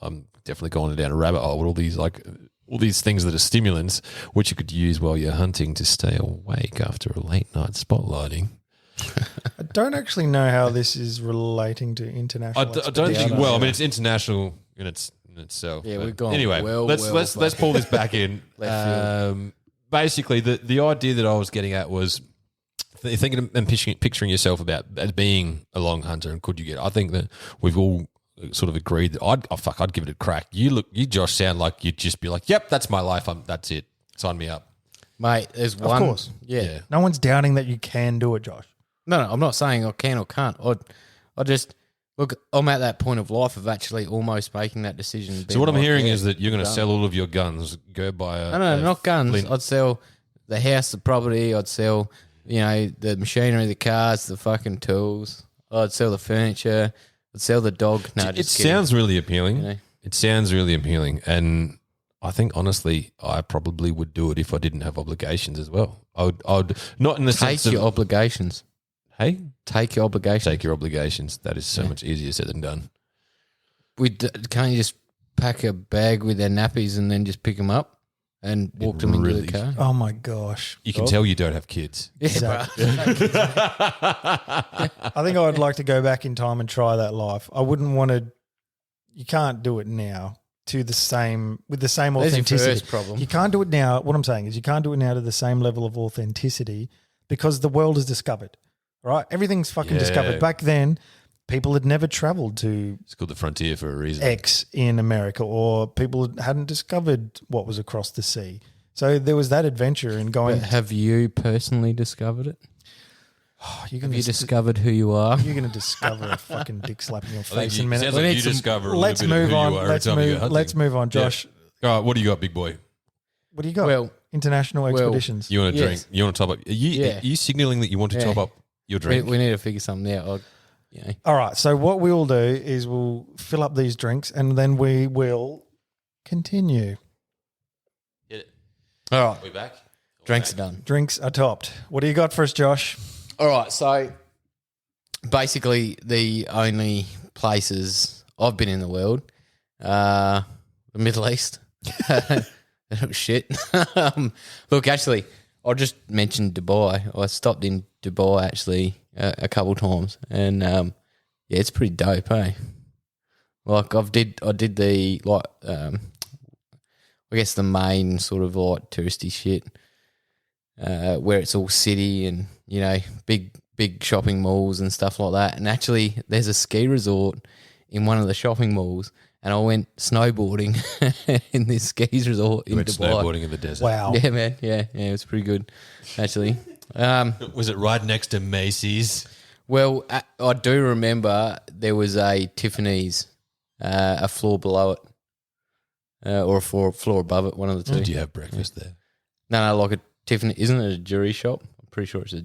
[SPEAKER 4] I'm definitely going down a rabbit hole with all these things that are stimulants, which you could use while you're hunting to stay awake after a late night spotlighting.
[SPEAKER 2] I don't actually know how this is relating to international.
[SPEAKER 4] I don't think. Well, I mean, it's international in itself.
[SPEAKER 1] Yeah, we've gone.
[SPEAKER 4] Anyway, let's pull this back in. Basically, the idea that I was getting at was thinking and picturing yourself as being a long hunter, and could you get? I think that we've all sort of agreed that I'd give it a crack. You Josh, sound like you'd just be like, yep, that's my life. That's it. Sign me up.
[SPEAKER 1] Mate, there's one.
[SPEAKER 2] Of course.
[SPEAKER 1] Yeah.
[SPEAKER 2] No one's doubting that you can do it, Josh.
[SPEAKER 1] No, I'm not saying I can or can't. I just look. I'm at that point of life of actually almost making that decision.
[SPEAKER 4] So what I'm hearing is that you're going to sell all of your guns, go buy a...
[SPEAKER 1] No, not guns.
[SPEAKER 4] Flint.
[SPEAKER 1] I'd sell the house, the property. I'd sell, the machinery, the cars, the fucking tools. I'd sell the furniture. I'd sell the dog. No,
[SPEAKER 4] It sounds really appealing. It sounds really appealing. And I think, honestly, I probably would do it if I didn't have obligations as well. I would not in the sense
[SPEAKER 1] Take your
[SPEAKER 4] of...
[SPEAKER 1] obligations.
[SPEAKER 4] Hey?
[SPEAKER 1] Take your obligations.
[SPEAKER 4] Take your obligations. That is so much easier said than done.
[SPEAKER 1] Can't you just pack a bag with their nappies and then just pick them up and walk them into
[SPEAKER 4] really-
[SPEAKER 1] the car?
[SPEAKER 2] Oh, my gosh.
[SPEAKER 4] You can tell you don't have kids.
[SPEAKER 1] Yeah, bro.
[SPEAKER 2] I think I'd like to go back in time and try that life. I wouldn't want to – you can't do it now with the same
[SPEAKER 1] There's your
[SPEAKER 2] authenticity.
[SPEAKER 1] first problem.
[SPEAKER 2] You can't do it now. What I'm saying is you can't do it now to the same level of authenticity because the world is discovered, right? Everything's fucking
[SPEAKER 4] Yeah.
[SPEAKER 2] discovered. Back then, people had never traveled to
[SPEAKER 4] It's called the frontier for a reason.
[SPEAKER 2] X in America, or people hadn't discovered what was across the sea. So there was that adventure in going.
[SPEAKER 1] But have you personally discovered it?
[SPEAKER 2] You're
[SPEAKER 1] Have
[SPEAKER 2] going
[SPEAKER 1] you discovered who you are?
[SPEAKER 2] You're going to discover a fucking dick slap in your
[SPEAKER 4] I think
[SPEAKER 2] face in a
[SPEAKER 4] it
[SPEAKER 2] minute.
[SPEAKER 4] sounds
[SPEAKER 1] We
[SPEAKER 4] like
[SPEAKER 1] need
[SPEAKER 4] you
[SPEAKER 1] some-
[SPEAKER 4] discover a
[SPEAKER 2] Let's
[SPEAKER 4] little bit
[SPEAKER 2] move
[SPEAKER 4] of who
[SPEAKER 2] on.
[SPEAKER 4] you are every
[SPEAKER 2] Let's
[SPEAKER 4] time you go
[SPEAKER 2] move.
[SPEAKER 4] hunting.
[SPEAKER 2] Let's move on, Josh.
[SPEAKER 4] All right, what do you got, big boy?
[SPEAKER 2] What do you got?
[SPEAKER 1] Well,
[SPEAKER 2] International expeditions.
[SPEAKER 4] You want to
[SPEAKER 1] Yes.
[SPEAKER 4] drink? You want to top up? Are you signaling that you want to
[SPEAKER 1] Yeah.
[SPEAKER 4] top up your
[SPEAKER 1] we,
[SPEAKER 4] drink?
[SPEAKER 1] we need to figure something out.
[SPEAKER 2] All right. So what we will do is we'll fill up these drinks and then we will continue.
[SPEAKER 4] Hit it.
[SPEAKER 1] All right,
[SPEAKER 4] We back?
[SPEAKER 1] drinks are done.
[SPEAKER 2] Drinks are topped. What do you got for us, Josh?
[SPEAKER 1] All right, so basically the places I've been in the world, the Middle East. Oh, shit. Look, actually, I just mentioned Dubai. I stopped in Dubai actually a couple times, and yeah, it's pretty dope, eh? Like I did the I guess the main sort of like touristy shit, where it's all city and big shopping malls and stuff like that. And actually, there's a ski resort in one of the shopping malls, and I went snowboarding in this ski resort in
[SPEAKER 4] You went
[SPEAKER 1] Dubai.
[SPEAKER 4] snowboarding in the desert.
[SPEAKER 2] Wow.
[SPEAKER 1] Yeah, man. Yeah, it was pretty good, actually.
[SPEAKER 4] Was it right next to Macy's?
[SPEAKER 1] Well, I do remember there was a Tiffany's, a floor below it, or a floor above it, one of the two.
[SPEAKER 4] Did you have breakfast there?
[SPEAKER 1] No, like a Tiffany. Isn't it a jewelry shop? I'm pretty sure it's a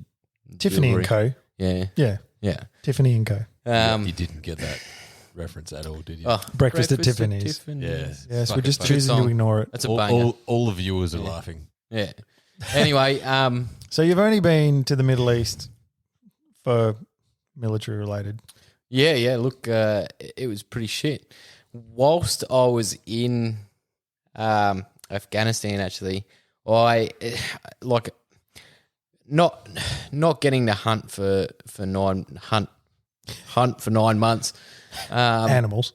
[SPEAKER 2] Tiffany
[SPEAKER 1] jewelry.
[SPEAKER 2] and Co.
[SPEAKER 1] Yeah,
[SPEAKER 2] Yeah.
[SPEAKER 1] yeah.
[SPEAKER 2] Tiffany and Co.
[SPEAKER 4] You didn't get that reference at all, did you?
[SPEAKER 1] Oh,
[SPEAKER 2] Breakfast at Tiffany's.
[SPEAKER 4] Yes.
[SPEAKER 2] Yes, we're
[SPEAKER 4] Fucking
[SPEAKER 2] just
[SPEAKER 4] funny.
[SPEAKER 2] choosing to
[SPEAKER 1] song.
[SPEAKER 2] ignore it.
[SPEAKER 1] That's a banger.
[SPEAKER 4] all the viewers are laughing.
[SPEAKER 1] Yeah. Anyway,
[SPEAKER 2] So you've only been to the Middle East for military related.
[SPEAKER 1] yeah. Look, it was pretty shit. Whilst I was in Afghanistan, actually, I not getting to hunt for 9 months.
[SPEAKER 2] Animals.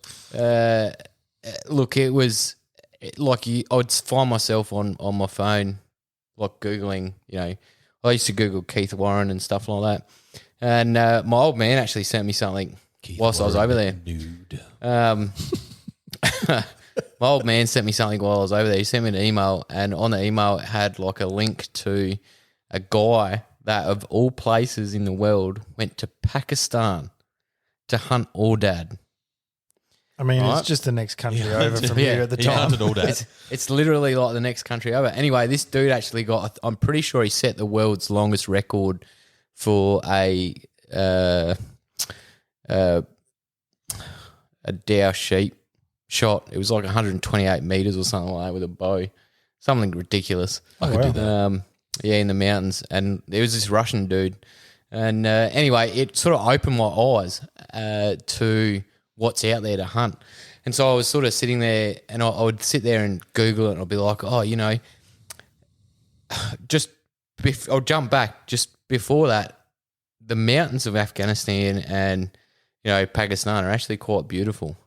[SPEAKER 1] Look, it was like I would find myself on my phone, like Googling, I used to Google Keith Warren and stuff like that. And my old man actually sent me something whilst I was over there.
[SPEAKER 4] Nude.
[SPEAKER 1] My old man sent me something while I was over there. He sent me an email, and on the email it had like a link to a guy that, of all places in the world, went to Pakistan to hunt Aoudad.
[SPEAKER 2] I mean,
[SPEAKER 1] Right.
[SPEAKER 2] it's just the next country over from
[SPEAKER 1] Yeah.
[SPEAKER 2] here at the
[SPEAKER 4] He
[SPEAKER 2] time.
[SPEAKER 4] hunted all that.
[SPEAKER 1] It's literally like the next country over. Anyway, this dude actually I'm pretty sure he set the world's longest record for a Dow sheep shot. It was like 128 meters or something like that with a bow. Something ridiculous.
[SPEAKER 4] I could do that.
[SPEAKER 1] Yeah, in the mountains. And there was this Russian dude. And anyway, it sort of opened my eyes to what's out there to hunt. And so I was sort of sitting there, and I would sit there and Google it, and I'd be like, I'll jump back just before that. The mountains of Afghanistan and Pakistan are actually quite beautiful.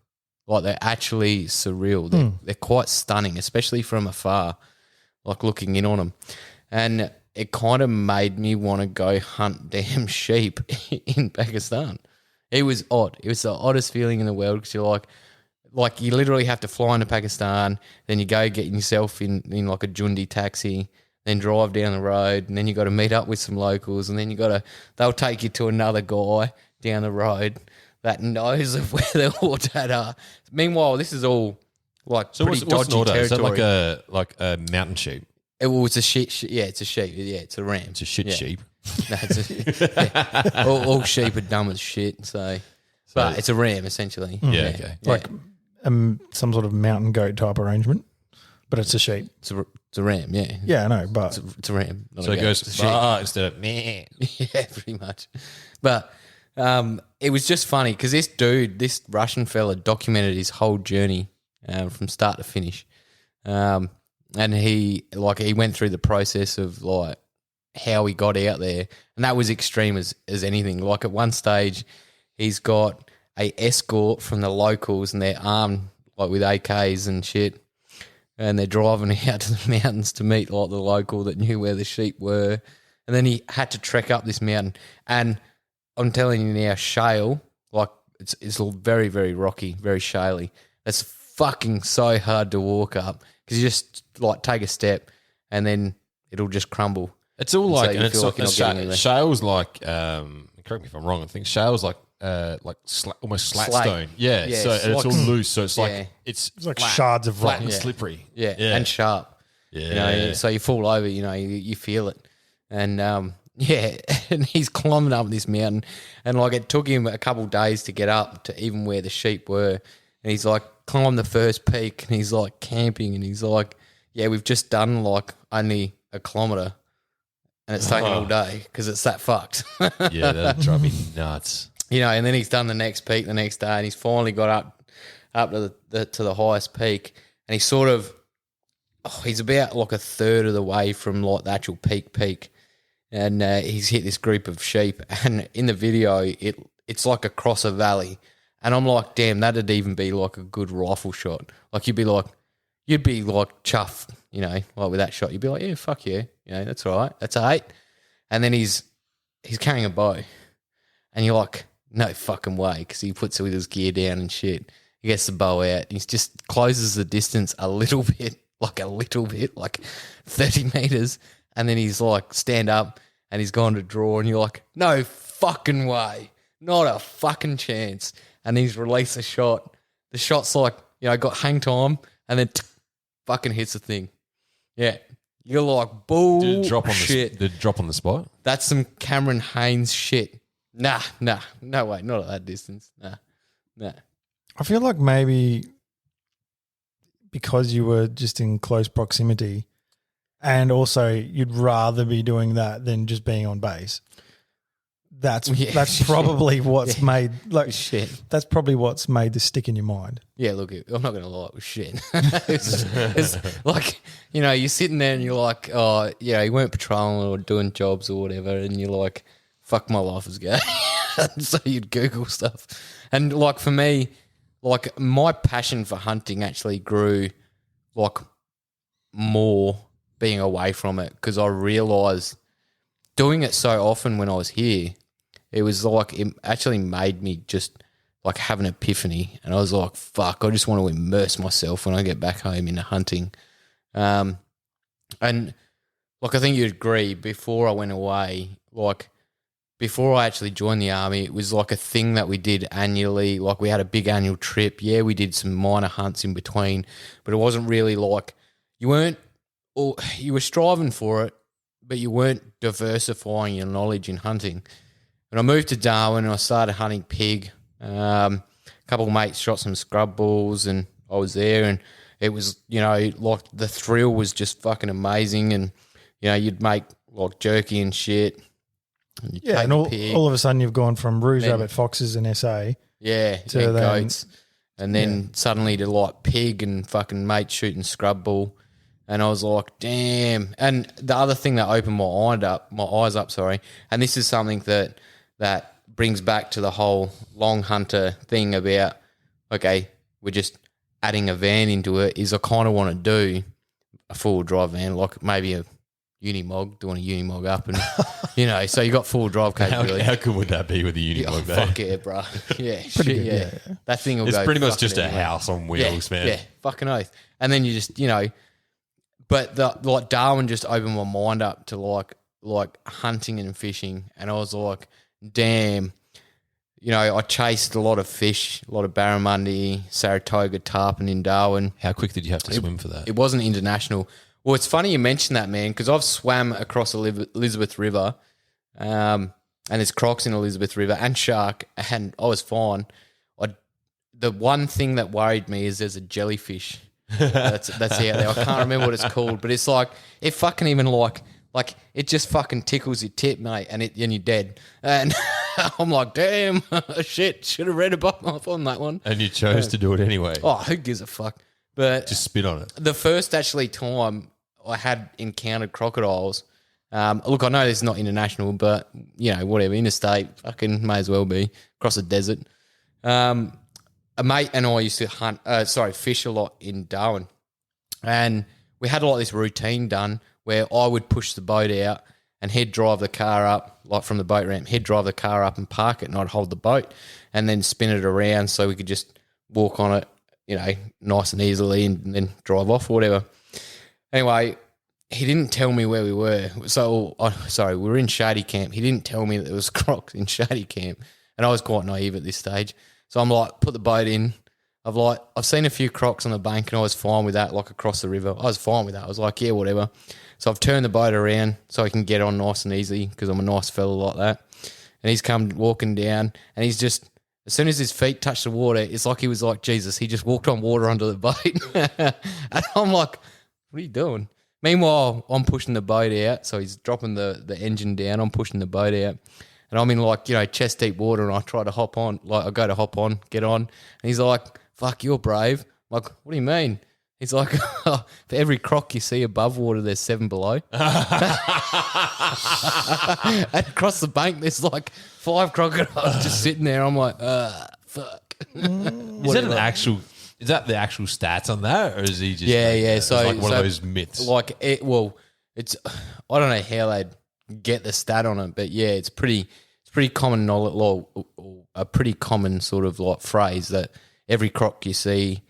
[SPEAKER 1] Like, they're actually surreal. They're quite stunning, especially from afar, like looking in on them. And it kind of made me want to go hunt damn sheep in Pakistan. It was odd. It was the oddest feeling in the world because you're like you literally have to fly into Pakistan, then you go get yourself in like a Jundi taxi, then drive down the road, and then you got to meet up with some locals, and then they'll take you to another guy down the road that knows of where the Audad are. Meanwhile, this is all like
[SPEAKER 4] So
[SPEAKER 1] pretty
[SPEAKER 4] what's an
[SPEAKER 1] dodgy
[SPEAKER 4] Audad? Is that
[SPEAKER 1] territory.
[SPEAKER 4] like a mountain sheep?
[SPEAKER 1] It's a sheep. Yeah, it's a sheep. Yeah, it's a ram.
[SPEAKER 4] It's a shit
[SPEAKER 1] Yeah.
[SPEAKER 4] sheep.
[SPEAKER 1] No, all sheep are dumb as shit. So, but it's a ram essentially.
[SPEAKER 4] Yeah, okay.
[SPEAKER 2] Like some sort of mountain goat type arrangement, but it's a sheep.
[SPEAKER 1] It's a ram. Yeah,
[SPEAKER 2] Yeah, I know, but
[SPEAKER 1] it's a ram. not
[SPEAKER 4] So
[SPEAKER 1] a
[SPEAKER 4] it
[SPEAKER 1] goat.
[SPEAKER 4] goes
[SPEAKER 1] It's a sheep.
[SPEAKER 4] instead of meh.
[SPEAKER 1] Yeah, pretty much. But it was just funny because this Russian fella, documented his whole journey from start to finish, and he went through the process of like how he got out there, and that was extreme as anything. Like at one stage, he's got a escort from the locals, and they're armed like with AKs and shit, and they're driving out to the mountains to meet like the local that knew where the sheep were, and then he had to trek up this mountain. And I'm telling you now, shale, like it's very, very rocky, very shaley. It's fucking so hard to walk up because you just like take a step and then it'll just crumble.
[SPEAKER 4] It's all
[SPEAKER 1] So
[SPEAKER 4] like,
[SPEAKER 1] you
[SPEAKER 4] and it's
[SPEAKER 1] feel like you're not getting anywhere.
[SPEAKER 4] shale's like, correct me if I'm wrong, I think shale's like almost slatstone. Yeah.
[SPEAKER 1] Yeah,
[SPEAKER 4] So and it's all loose. So it's
[SPEAKER 1] Yeah.
[SPEAKER 4] like, it's
[SPEAKER 2] like
[SPEAKER 4] flat,
[SPEAKER 2] shards of
[SPEAKER 4] flat
[SPEAKER 2] rock.
[SPEAKER 4] and
[SPEAKER 1] Yeah.
[SPEAKER 4] slippery.
[SPEAKER 1] Yeah, and sharp.
[SPEAKER 4] Yeah.
[SPEAKER 1] You know, so you fall over, you feel it. And yeah, and he's climbing up this mountain, and like it took him a couple of days to get up to even where the sheep were. And he's like climbed the first peak, and he's like camping, and he's like, yeah, we've just done like only a kilometre, and it's taken all day because it's that fucked.
[SPEAKER 4] Yeah, that'd drive me nuts.
[SPEAKER 1] And then he's done the next peak the next day, and he's finally got up to the highest peak, and he's sort of he's about like a third of the way from like the actual peak, and he's hit this group of sheep, and in the video it's like across a valley, and I'm like, damn, that'd even be like a good rifle shot. Like you'd be like chuffed, like with that shot, you'd be like, yeah, fuck yeah, that's all right, that's 8, and then he's carrying a bow, and you're like, no fucking way, because he puts all his gear down and shit. He gets the bow out, and he just closes the distance a little bit, like 30 meters, and then he's like, stand up, and he's gone to draw, and you're like, no fucking way, not a fucking chance. And he's released a shot. The shot's like, got hang time, and then fucking hits the thing. Yeah. You're like, bull
[SPEAKER 4] Did it drop on
[SPEAKER 1] shit.
[SPEAKER 4] Did it drop on the spot?
[SPEAKER 1] That's some Cameron Haynes shit. Nah, no way, not at that distance. Nah.
[SPEAKER 2] I feel like maybe because you were just in close proximity, and also you'd rather be doing that than just being on base. That's probably what's made
[SPEAKER 1] Shit.
[SPEAKER 2] That's probably what's made this stick in your mind.
[SPEAKER 1] Yeah, look, I'm not going to lie, it was shit. it's like, you're sitting there and you're like, oh, yeah, you weren't patrolling or doing jobs or whatever, and you're like, fuck, my life is going. So you'd Google stuff. And like for me, like my passion for hunting actually grew like more being away from it, because I realised doing it so often when I was here, it was like it actually made me just like have an epiphany, and I was like, fuck, I just want to immerse myself when I get back home into hunting. And like I think you'd agree, before I went away, like before I actually joined the army, it was like a thing that we did annually. Like we had a big annual trip. Yeah, we did some minor hunts in between, but it wasn't really like you were striving for it, but you weren't diversifying your knowledge in hunting. When I moved to Darwin and I started hunting pig, a couple of mates shot some scrub bulls, and I was there, and it was, like the thrill was just fucking amazing. And, you'd make like jerky and shit. And you'd take
[SPEAKER 2] And
[SPEAKER 1] the pig.
[SPEAKER 2] all of a sudden you've gone from rouge
[SPEAKER 1] Then-
[SPEAKER 2] rabbit foxes in SA.
[SPEAKER 1] Yeah,
[SPEAKER 2] to
[SPEAKER 1] and
[SPEAKER 2] then-
[SPEAKER 1] goats. And then suddenly to like pig and fucking mates shooting scrub bull. And I was like, damn. And the other thing that opened my eyes up, and this is something that brings back to the whole long hunter thing about, okay, we're just adding a van into it, is I kind of want to do a full drive van, like maybe Unimog, doing a Unimog up, and so you got full drive capability.
[SPEAKER 4] How good would that be with the Unimog, though?
[SPEAKER 1] Fuck yeah, bro. Yeah, shit,
[SPEAKER 2] good,
[SPEAKER 1] yeah. That thing will
[SPEAKER 4] It's
[SPEAKER 1] go.
[SPEAKER 4] pretty much
[SPEAKER 1] fucking
[SPEAKER 4] just a
[SPEAKER 1] anywhere.
[SPEAKER 4] house on wheels, man.
[SPEAKER 1] Yeah, fucking oath. And then you just, but Darwin just opened my mind up to like hunting and fishing, and I was like, damn. I chased a lot of fish, a lot of barramundi, Saratoga, tarpon in Darwin.
[SPEAKER 4] How quick did you have to swim for that?
[SPEAKER 1] It wasn't international. Well, it's funny you mention that, man, because I've swam across Elizabeth River, and there's crocs in Elizabeth River and shark, and I was fine. The one thing that worried me is there's a jellyfish that's out there. I can't remember what it's called, but it's like it fucking even like it just fucking tickles your tip, mate, and you're dead. And I'm like, damn, shit, should have read up on that one.
[SPEAKER 4] And you chose to do it anyway.
[SPEAKER 1] Oh, who gives a fuck? But
[SPEAKER 4] Just spit on it.
[SPEAKER 1] the first actually time I had encountered crocodiles. Look, I know this is not international, but whatever, interstate, fucking may as well be across the desert. A mate and I used to fish a lot in Darwin, and we had a lot of this routine done where I would push the boat out and he'd drive the car up, like from the boat ramp. He'd drive the car up and park it, and I'd hold the boat and then spin it around so we could just walk on it, nice and easily, and then drive off or whatever. Anyway, he didn't tell me where we were. So, we were in Shady Camp. He didn't tell me that there was crocs in Shady Camp, and I was quite naive at this stage. So I'm like, put the boat in. I've seen a few crocs on the bank, and I was fine with that, like across the river. I was fine with that. I was like, yeah, whatever. So I've turned the boat around so I can get on nice and easy because I'm a nice fella like that. And he's come walking down, and he's just, as soon as his feet touched the water, it's like he was like Jesus. He just walked on water under the boat. And I'm like, what are you doing? Meanwhile, I'm pushing the boat out. So he's dropping the engine down. I'm pushing the boat out. And I'm in chest deep water, and I try to hop on. I go to hop on, get on. And he's like, fuck, you're brave. I'm like, what do you mean? He's like, for every croc you see above water, there's 7 below. And across the bank, there's like 5 crocodiles just sitting there. I'm like, fuck.
[SPEAKER 4] Is that the actual stats on that, or is he just
[SPEAKER 1] It's
[SPEAKER 4] like one of those myths?
[SPEAKER 1] It's I don't know how they'd get the stat on it, but yeah, it's pretty common knowledge, a pretty common sort of like phrase that every croc you see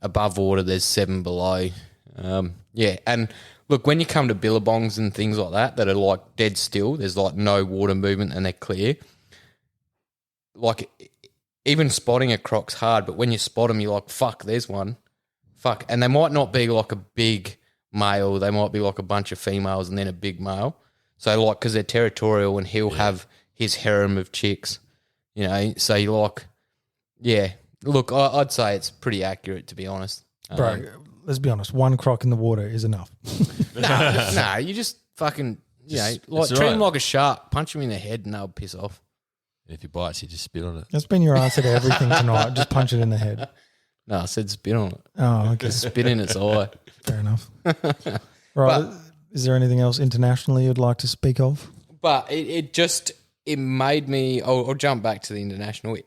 [SPEAKER 1] above water, there's 7 below. And look, when you come to billabongs and things like that are like dead still, there's like no water movement and they're clear. Like even spotting a croc's hard, but when you spot them, you're like, fuck, there's one. Fuck. And they might not be like a big male. They might be like a bunch of females and then a big male. So like, because they're territorial and he'll have his harem of chicks, so you're like, yeah. Look, I'd say it's pretty accurate, to be honest.
[SPEAKER 2] Bro, let's be honest. One croc in the water is enough.
[SPEAKER 1] No, you just fucking, treat him like a shark, punch him in the head and they'll piss off.
[SPEAKER 4] And if he bites, you just spit on it.
[SPEAKER 2] That's been your answer to everything tonight. Just punch it in the head.
[SPEAKER 1] No, I said spit on it.
[SPEAKER 2] Oh, okay.
[SPEAKER 1] Spit in its eye.
[SPEAKER 2] Fair enough. Right. Is there anything else internationally you'd like to speak of?
[SPEAKER 1] But it made me, I'll jump back to the international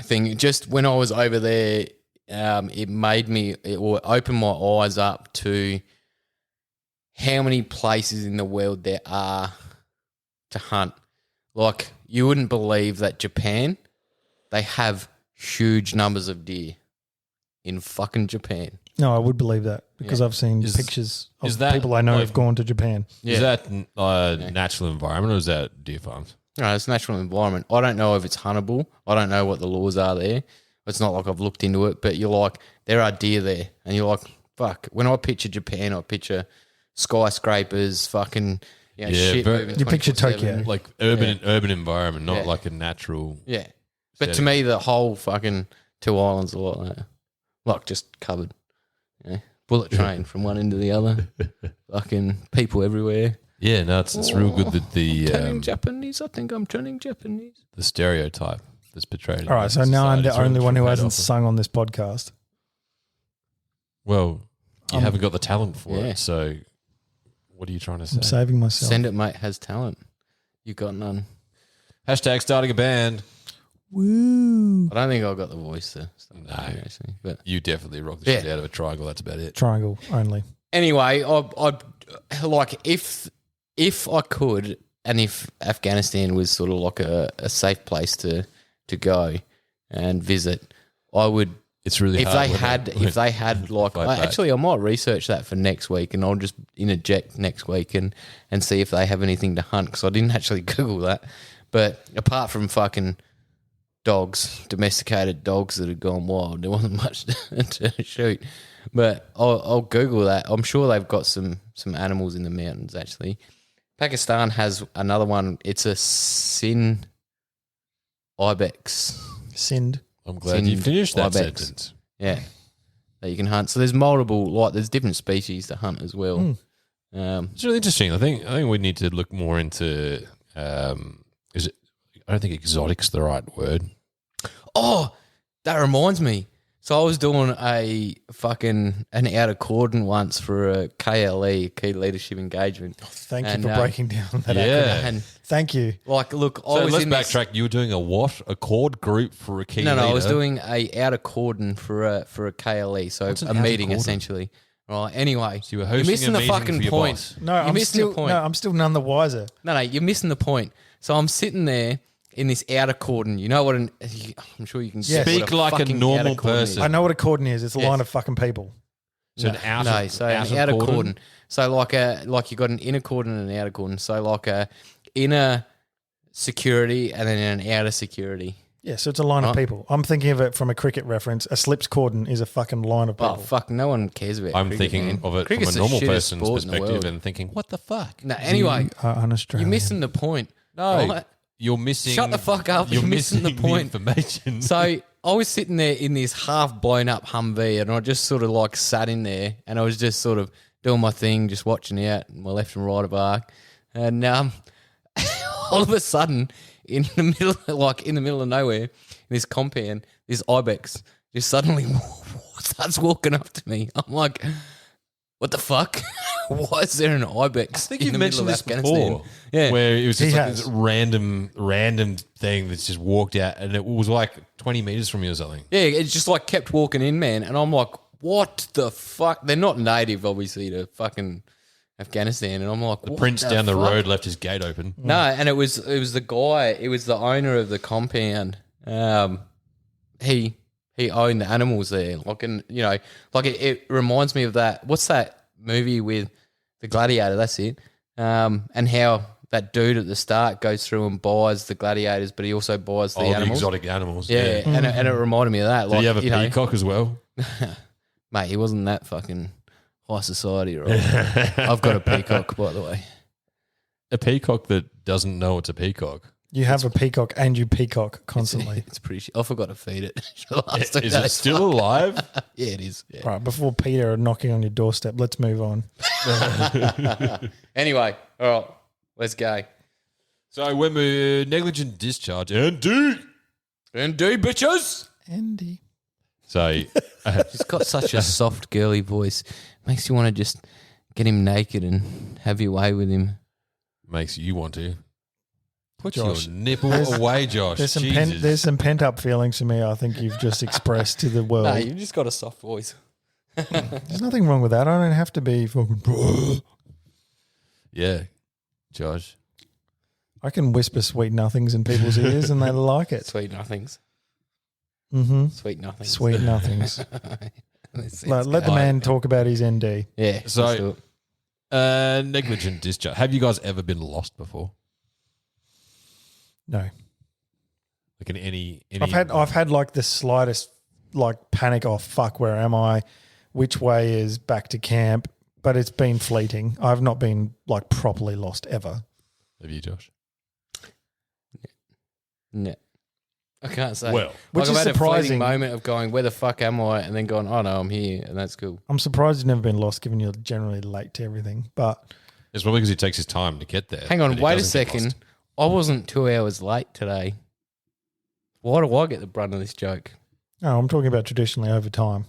[SPEAKER 1] thing. Just when I was over there, it opened my eyes up to how many places in the world there are to hunt. Like, you wouldn't believe that Japan, they have huge numbers of deer in fucking Japan.
[SPEAKER 2] No, I would believe that because I've seen pictures of people I know who've gone to Japan.
[SPEAKER 1] Yeah.
[SPEAKER 4] Is that natural environment or is that deer farms?
[SPEAKER 1] No, it's natural environment. I don't know if it's huntable. I don't know what the laws are there. It's not like I've looked into it, but you're like, there are deer there. And you're like, fuck. When I picture Japan, I picture skyscrapers, fucking shit moving.
[SPEAKER 2] You picture
[SPEAKER 1] 24/7.
[SPEAKER 2] Tokyo.
[SPEAKER 4] Like urban environment, not like a natural.
[SPEAKER 1] Yeah. But to me, the whole fucking 2 islands are like that. Like just covered. Bullet train from one end to the other. Fucking people everywhere.
[SPEAKER 4] Yeah, no, it's real good that
[SPEAKER 1] Turning Japanese. I think I'm turning Japanese.
[SPEAKER 4] the stereotype that's portrayed.
[SPEAKER 2] All right, so now I'm the only one who hasn't sung on this podcast.
[SPEAKER 4] Well, you haven't got the talent for
[SPEAKER 1] Yeah.
[SPEAKER 4] it, so what are you trying to say?
[SPEAKER 2] I'm saving myself.
[SPEAKER 1] Send It Mate has talent. You got none.
[SPEAKER 4] Hashtag starting a band.
[SPEAKER 2] Woo.
[SPEAKER 1] I don't think I got the voice to start
[SPEAKER 4] No.
[SPEAKER 1] actually. But
[SPEAKER 4] You definitely rock the shit out of a triangle. That's about it.
[SPEAKER 2] Triangle only.
[SPEAKER 1] Anyway, I like if I could, and if Afghanistan was sort of like a safe place to go and visit, I would.
[SPEAKER 4] It's really
[SPEAKER 1] if
[SPEAKER 4] hard
[SPEAKER 1] they had like actually I might research that for next week, and I'll just interject next week and see if they have anything to hunt, because I didn't actually Google that. But apart from fucking dogs, domesticated dogs that had gone wild, there wasn't much to shoot. But I'll Google that. I'm sure they've got some animals in the mountains actually. Pakistan has another one. It's a Sind ibex.
[SPEAKER 2] Sind.
[SPEAKER 4] I'm glad you finished that
[SPEAKER 1] ibex.
[SPEAKER 4] sentence.
[SPEAKER 1] Yeah, that you can hunt. So there's multiple, like there's different species to hunt as well.
[SPEAKER 4] It's really interesting. I think we need to look more into. Is it? I don't think exotic's the right word.
[SPEAKER 1] Oh, that reminds me. So I was doing an outer cordon once for a KLE, key leadership engagement.
[SPEAKER 2] Thank you for breaking down that acronym.
[SPEAKER 1] And
[SPEAKER 2] thank you.
[SPEAKER 1] like, look,
[SPEAKER 4] So let's backtrack. You were doing a what? A chord group for a key leader?
[SPEAKER 1] No, I was doing a outer cordon for a KLE, so
[SPEAKER 4] What's an
[SPEAKER 1] a
[SPEAKER 4] outer
[SPEAKER 1] meeting
[SPEAKER 4] cordon?
[SPEAKER 1] essentially. Right. Anyway,
[SPEAKER 4] So you were hosting
[SPEAKER 1] you're missing
[SPEAKER 4] a
[SPEAKER 1] the
[SPEAKER 4] meeting
[SPEAKER 1] fucking
[SPEAKER 4] for your
[SPEAKER 1] point.
[SPEAKER 4] boss.
[SPEAKER 2] No,
[SPEAKER 1] You're
[SPEAKER 2] I'm
[SPEAKER 1] missing
[SPEAKER 2] still
[SPEAKER 1] the point.
[SPEAKER 2] no, I'm still none the wiser.
[SPEAKER 1] No, you're missing the point. So I'm sitting there in this outer cordon. You know what? I'm sure you can
[SPEAKER 2] Yes.
[SPEAKER 1] get what
[SPEAKER 4] Speak like a
[SPEAKER 1] fucking
[SPEAKER 4] normal
[SPEAKER 1] outer cordon is.
[SPEAKER 4] person.
[SPEAKER 2] I know what a cordon is. It's a
[SPEAKER 1] Yes.
[SPEAKER 2] line of fucking people.
[SPEAKER 4] So an outer,
[SPEAKER 1] So an outer cordon. So like you got an inner cordon and an outer cordon. So like a inner security and then an outer security.
[SPEAKER 2] Yeah, so it's a line of people. I'm thinking of it from a cricket reference. A slips cordon is a fucking line of people.
[SPEAKER 1] Oh fuck! No one cares about.
[SPEAKER 4] I'm
[SPEAKER 1] cricket,
[SPEAKER 4] thinking
[SPEAKER 1] man.
[SPEAKER 4] of it
[SPEAKER 1] Cricket's
[SPEAKER 4] from a normal
[SPEAKER 1] the shittest
[SPEAKER 4] person's
[SPEAKER 1] sport in the
[SPEAKER 4] perspective
[SPEAKER 1] world.
[SPEAKER 4] and thinking, what the fuck?
[SPEAKER 1] No, anyway,
[SPEAKER 2] You are un-Australian.
[SPEAKER 1] you're missing the point.
[SPEAKER 4] No,
[SPEAKER 1] right?
[SPEAKER 4] you're missing.
[SPEAKER 1] Shut the fuck up.
[SPEAKER 4] You're
[SPEAKER 1] You're missing the point.
[SPEAKER 4] information.
[SPEAKER 1] So I was sitting there in this half blown up Humvee, and I just sort of like sat in there, and I was just sort of doing my thing, just watching out my left and right of arc, and all of a sudden, in the middle of nowhere, in this compound, this ibex just suddenly starts walking up to me. I'm like, what the fuck? Why is there an ibex?
[SPEAKER 4] I think
[SPEAKER 1] in
[SPEAKER 4] you've
[SPEAKER 1] the middle
[SPEAKER 4] mentioned
[SPEAKER 1] of
[SPEAKER 4] this
[SPEAKER 1] Afghanistan?
[SPEAKER 4] before.
[SPEAKER 1] Yeah.
[SPEAKER 4] Where it was just
[SPEAKER 2] He
[SPEAKER 4] like
[SPEAKER 2] has.
[SPEAKER 4] this random thing that's just walked out, and it was like 20 meters from you or something.
[SPEAKER 1] Yeah, it just like kept walking in, man. And I'm like, what the fuck? They're not native, obviously, to fucking Afghanistan. And I'm like,
[SPEAKER 4] The prince down the road left his gate open.
[SPEAKER 1] No, and it was the guy. It was the owner of the compound. He owned the animals there. Like, and you know, like it reminds me of that. What's that movie with the gladiator? That's it. And how that dude at the start goes through and buys the gladiators, but he also buys the
[SPEAKER 4] The
[SPEAKER 1] animals.
[SPEAKER 4] exotic animals.
[SPEAKER 1] Yeah, and it reminded me of that.
[SPEAKER 4] Did
[SPEAKER 1] Like,
[SPEAKER 4] he have a
[SPEAKER 1] you know,
[SPEAKER 4] peacock as well?
[SPEAKER 1] mate, he wasn't that fucking high society, right? I've got a peacock, by the way.
[SPEAKER 4] A peacock that doesn't know it's a peacock.
[SPEAKER 2] You have a peacock and you peacock constantly.
[SPEAKER 1] It's pretty shit. I forgot to feed it. for the last 2
[SPEAKER 4] Is it
[SPEAKER 1] days.
[SPEAKER 4] still alive?
[SPEAKER 1] Yeah, it is. Yeah.
[SPEAKER 2] Right, before Peter knocking on your doorstep, let's move on.
[SPEAKER 1] Anyway, all right, let's go.
[SPEAKER 4] So when we negligent discharge and do.
[SPEAKER 1] Indeed, bitches.
[SPEAKER 2] Andy.
[SPEAKER 4] So
[SPEAKER 1] He's got such a soft, girly voice. Makes you want to just get him naked and have your way with him.
[SPEAKER 4] makes you want to. Put
[SPEAKER 2] Josh,
[SPEAKER 4] your nipple away, Josh.
[SPEAKER 2] There's some
[SPEAKER 4] Jesus.
[SPEAKER 2] there's some pent up feelings for me. I think you've just expressed to the world.
[SPEAKER 1] No, you've just got a soft voice.
[SPEAKER 2] There's nothing wrong with that. I don't have to be fucking.
[SPEAKER 4] Yeah, Josh.
[SPEAKER 2] I can whisper sweet nothings in people's ears and they like it.
[SPEAKER 1] Sweet nothings.
[SPEAKER 2] Mm-hmm.
[SPEAKER 1] Sweet nothings.
[SPEAKER 2] Sweet nothings.
[SPEAKER 1] Let's-
[SPEAKER 2] Let the man talk about his ND.
[SPEAKER 1] Yeah.
[SPEAKER 4] So-
[SPEAKER 1] let's do it.
[SPEAKER 4] Negligent discharge. Have you guys ever been lost before?
[SPEAKER 2] No,
[SPEAKER 4] Like in any
[SPEAKER 2] I've had like the slightest like panic. Oh fuck, where am I? Which way is back to camp? But it's been fleeting. I've not been like properly lost ever.
[SPEAKER 4] Have you, Josh?
[SPEAKER 1] No. I can't say.
[SPEAKER 4] Well,
[SPEAKER 2] which
[SPEAKER 1] I've
[SPEAKER 2] is
[SPEAKER 1] had a
[SPEAKER 2] surprising.
[SPEAKER 1] fleeting moment of going, where the fuck am I? And then going, oh no, I'm here. And that's cool.
[SPEAKER 2] I'm surprised you've never been lost, given you're generally late to everything. But
[SPEAKER 4] It's probably because he takes his time to get there.
[SPEAKER 1] Hang on,
[SPEAKER 4] but he
[SPEAKER 1] wait a
[SPEAKER 4] doesn't get
[SPEAKER 1] second.
[SPEAKER 4] lost.
[SPEAKER 1] I wasn't 2 hours late today. Why do I get the brunt of this joke?
[SPEAKER 2] no, I'm talking about traditionally over time.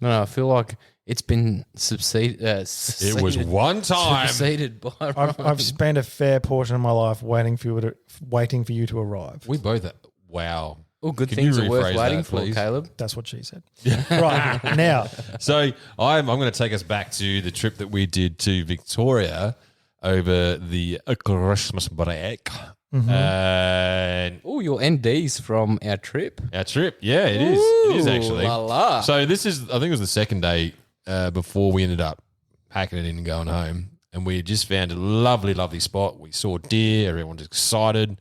[SPEAKER 1] No, I feel like it's been
[SPEAKER 4] It was one time.
[SPEAKER 1] superseded by
[SPEAKER 2] I've spent a fair portion of my life waiting for you to arrive.
[SPEAKER 4] We both. Wow.
[SPEAKER 1] All good
[SPEAKER 4] Can
[SPEAKER 1] things
[SPEAKER 4] you
[SPEAKER 1] are worth
[SPEAKER 4] rephrase
[SPEAKER 1] waiting
[SPEAKER 4] that,
[SPEAKER 1] for,
[SPEAKER 4] please?
[SPEAKER 1] Caleb.
[SPEAKER 2] That's what she said. Right, now.
[SPEAKER 4] So I'm going to take us back to the trip that we did to Victoria over the Christmas break. And
[SPEAKER 1] Oh, your ND's from our trip.
[SPEAKER 4] our trip, yeah, it is. It is actually.
[SPEAKER 1] La la.
[SPEAKER 4] So this is, I think it was the second day before we ended up packing it in and going home. And we just found a lovely, lovely spot. We saw deer. Everyone was excited.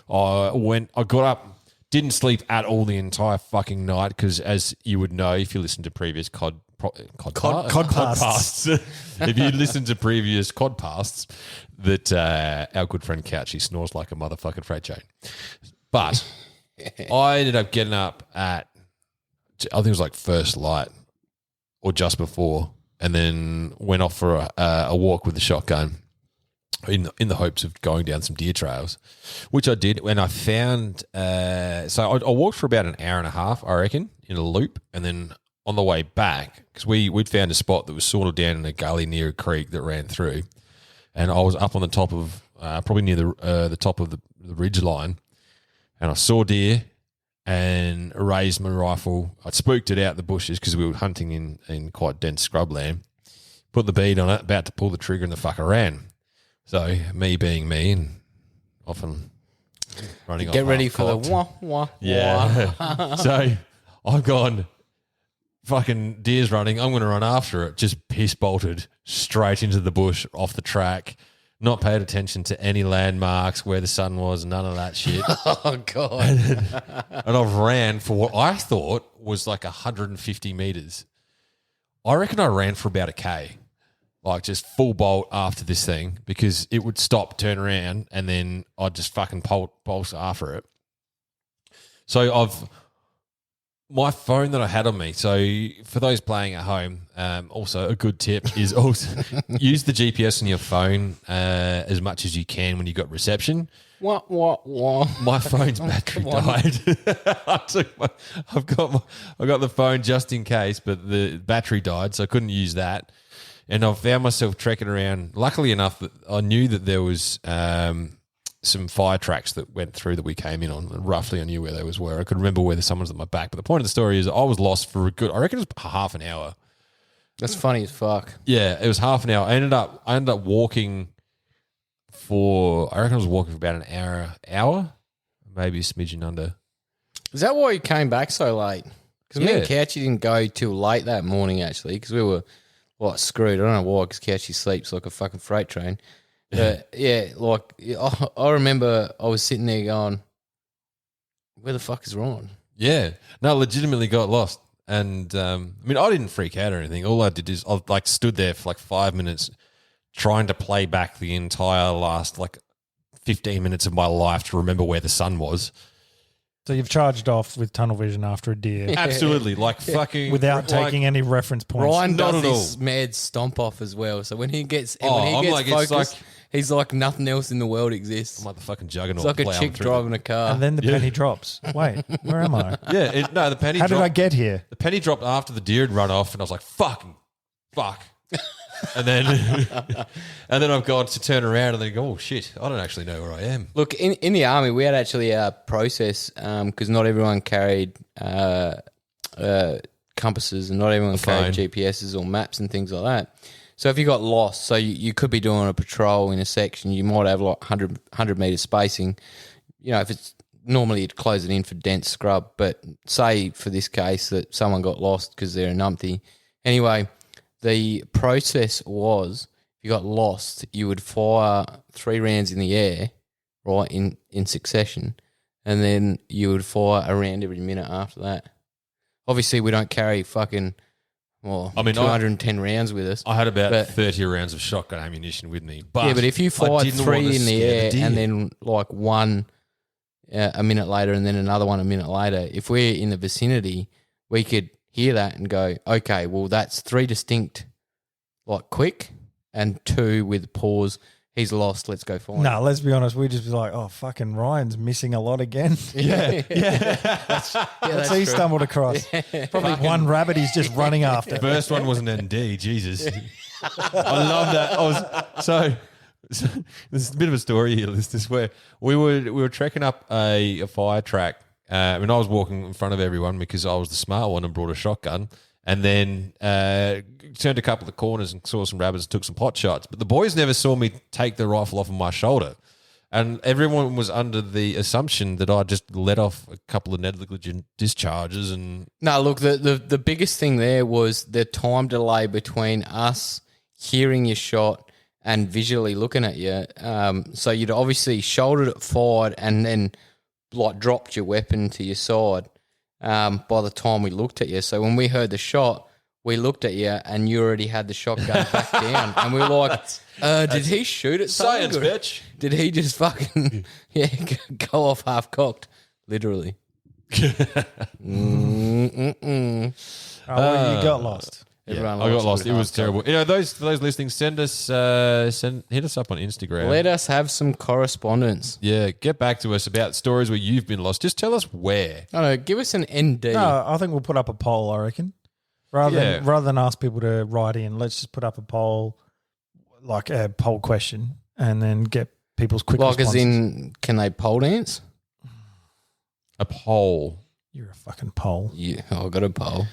[SPEAKER 4] I got up, didn't sleep at all the entire fucking night because, as you would know, if you listen to previous codcasts, if you listen to previous codcasts, that our good friend Couch, he snores like a motherfucking freight train. But I ended up getting up at, I think it was like first light or just before, and then went off for a walk with the shotgun in the hopes of going down some deer trails, which I did. When I found, so I walked for about an hour and a half, I reckon, in a loop, and then on the way back, because we'd found a spot that was sort of down in a gully near a creek that ran through, and I was up on the top of, probably near the top of the ridge line, and I saw deer and raised my rifle. I spooked it out the bushes because we were hunting in quite dense scrubland, put the bead on it, about to pull the trigger, and the fucker ran. So me being me and often running off
[SPEAKER 1] Get ready for the
[SPEAKER 4] half-cocked.
[SPEAKER 1] wah, wah,
[SPEAKER 4] Yeah. So I've gone, fucking deer's running. I'm going to run after it. Just piss bolted straight into the bush off the track. Not paid attention to any landmarks, where the sun was, none of that shit.
[SPEAKER 1] Oh, God.
[SPEAKER 4] And I've ran for what I thought was like 150 meters. I reckon I ran for about a K. Like just full bolt after this thing because it would stop, turn around, and then I'd just fucking pulse after it. So my phone that I had on me. So for those playing at home, also a good tip is also use the GPS on your phone as much as you can when you got reception.
[SPEAKER 1] Wah, wah, wah.
[SPEAKER 4] My phone's battery died. I've got the phone just in case, but the battery died, so I couldn't use that. And I found myself trekking around. Luckily enough, that I knew that there was some fire tracks that went through that we came in on. And roughly, I knew where they were. I could remember where someone was at my back. But the point of the story is, I was lost for a good, I reckon it was half an hour.
[SPEAKER 1] That's funny as fuck.
[SPEAKER 4] Yeah, it was half an hour. I ended up walking for, I reckon I was walking for about an hour, maybe a smidgen under.
[SPEAKER 1] Is that why you came back so late? Because me and
[SPEAKER 4] Yeah.
[SPEAKER 1] Couchy didn't go till late that morning, actually, because we were screwed. I don't know why, because Couchy sleeps like a fucking freight train. But yeah, like I remember I was sitting there going, where the fuck is Ron?
[SPEAKER 4] Yeah, no, legitimately got lost. And I mean, I didn't freak out or anything. All I did is I like stood there for like 5 minutes trying to play back the entire last like 15 minutes of my life to remember where the sun was.
[SPEAKER 2] So you've charged off with tunnel vision after a deer
[SPEAKER 4] Absolutely, like fucking
[SPEAKER 2] without
[SPEAKER 4] like,
[SPEAKER 2] taking any reference points.
[SPEAKER 1] Ryan
[SPEAKER 4] Not
[SPEAKER 1] does
[SPEAKER 4] at
[SPEAKER 1] this mad stomp off as well. So when he gets
[SPEAKER 4] I'm like, it's
[SPEAKER 1] focused,
[SPEAKER 4] like-
[SPEAKER 1] he's like nothing else in the world exists.
[SPEAKER 4] I'm like the fucking juggernaut.
[SPEAKER 1] It's like a
[SPEAKER 4] plowing
[SPEAKER 1] chick
[SPEAKER 4] through
[SPEAKER 1] driving a car.
[SPEAKER 2] And then the penny drops. Wait, where am I?
[SPEAKER 4] No, the penny.
[SPEAKER 2] How did
[SPEAKER 4] dropped,
[SPEAKER 2] I get here?
[SPEAKER 4] The penny dropped after the deer had run off, and I was like, fuck. And then, and then I've gone to turn around and then go, oh shit, I don't actually know where I am.
[SPEAKER 1] Look, in the army, we had actually a process because not everyone carried compasses and not everyone carried GPSs or maps and things like that. So if you got lost, so you could be doing a patrol in a section, you might have like 100 metre spacing. You know, if it's normally you'd close it in for dense scrub, but say for this case that someone got lost because they're a numpty. Anyway, the process was if you got lost, you would fire 3 rounds in the air, right, in succession, and then you would fire a round every minute after that. Obviously, we don't carry fucking 210 rounds with us.
[SPEAKER 4] I had about 30 rounds of shotgun ammunition with me. But
[SPEAKER 1] yeah, but if you
[SPEAKER 4] I
[SPEAKER 1] fired
[SPEAKER 4] didn't
[SPEAKER 1] 3
[SPEAKER 4] want to
[SPEAKER 1] in the
[SPEAKER 4] scare
[SPEAKER 1] air
[SPEAKER 4] deer.
[SPEAKER 1] and then like one a minute later and then another one a minute later, if we're in the vicinity, we could hear that and go, okay, well, that's 3 distinct, like quick, and 2 with pause. He's lost. Let's go find him.
[SPEAKER 2] No, let's be honest. We just be like, oh, fucking Ryan's missing a lot again.
[SPEAKER 1] Yeah.
[SPEAKER 2] That's
[SPEAKER 1] that's
[SPEAKER 2] he
[SPEAKER 1] true.
[SPEAKER 2] stumbled across. Probably one rabbit he's just running after.
[SPEAKER 4] First one was an ND, Jesus. I love that. So there's a bit of a story here, listeners, where we were trekking up a fire track when I was walking in front of everyone because I was the smart one and brought a shotgun, and then turned a couple of corners and saw some rabbits and took some pot shots. But the boys never saw me take the rifle off of my shoulder. And everyone was under the assumption that I just let off a couple of negligent discharges. And
[SPEAKER 1] No, look, the biggest thing there was the time delay between us hearing your shot and visually looking at you. So you'd obviously shouldered it, fired, and then like dropped your weapon to your side by the time we looked at you. So when we heard the shot, we looked at you and you already had the shotgun back down. And we were like, did he shoot at something?
[SPEAKER 4] science, bitch.
[SPEAKER 1] Did he just fucking go off half cocked? Literally.
[SPEAKER 2] Oh, well, you got lost.
[SPEAKER 1] Everyone
[SPEAKER 4] I got
[SPEAKER 1] likes a
[SPEAKER 4] lost.
[SPEAKER 1] bit
[SPEAKER 4] It was
[SPEAKER 1] half-cocked.
[SPEAKER 4] terrible. You know, those listening, hit us up on Instagram.
[SPEAKER 1] Let us have some correspondence.
[SPEAKER 4] Yeah, get back to us about stories where you've been lost. Just tell us where.
[SPEAKER 1] I don't know, give us an ND.
[SPEAKER 2] No, I think we'll put up a poll, I reckon. Rather than ask people to write in, let's just put up a poll, like a poll question, and then get people's quick
[SPEAKER 1] Like
[SPEAKER 2] responses.
[SPEAKER 1] as in, can they pole dance?
[SPEAKER 4] A poll.
[SPEAKER 2] You're a fucking poll.
[SPEAKER 1] Yeah, I got a pole.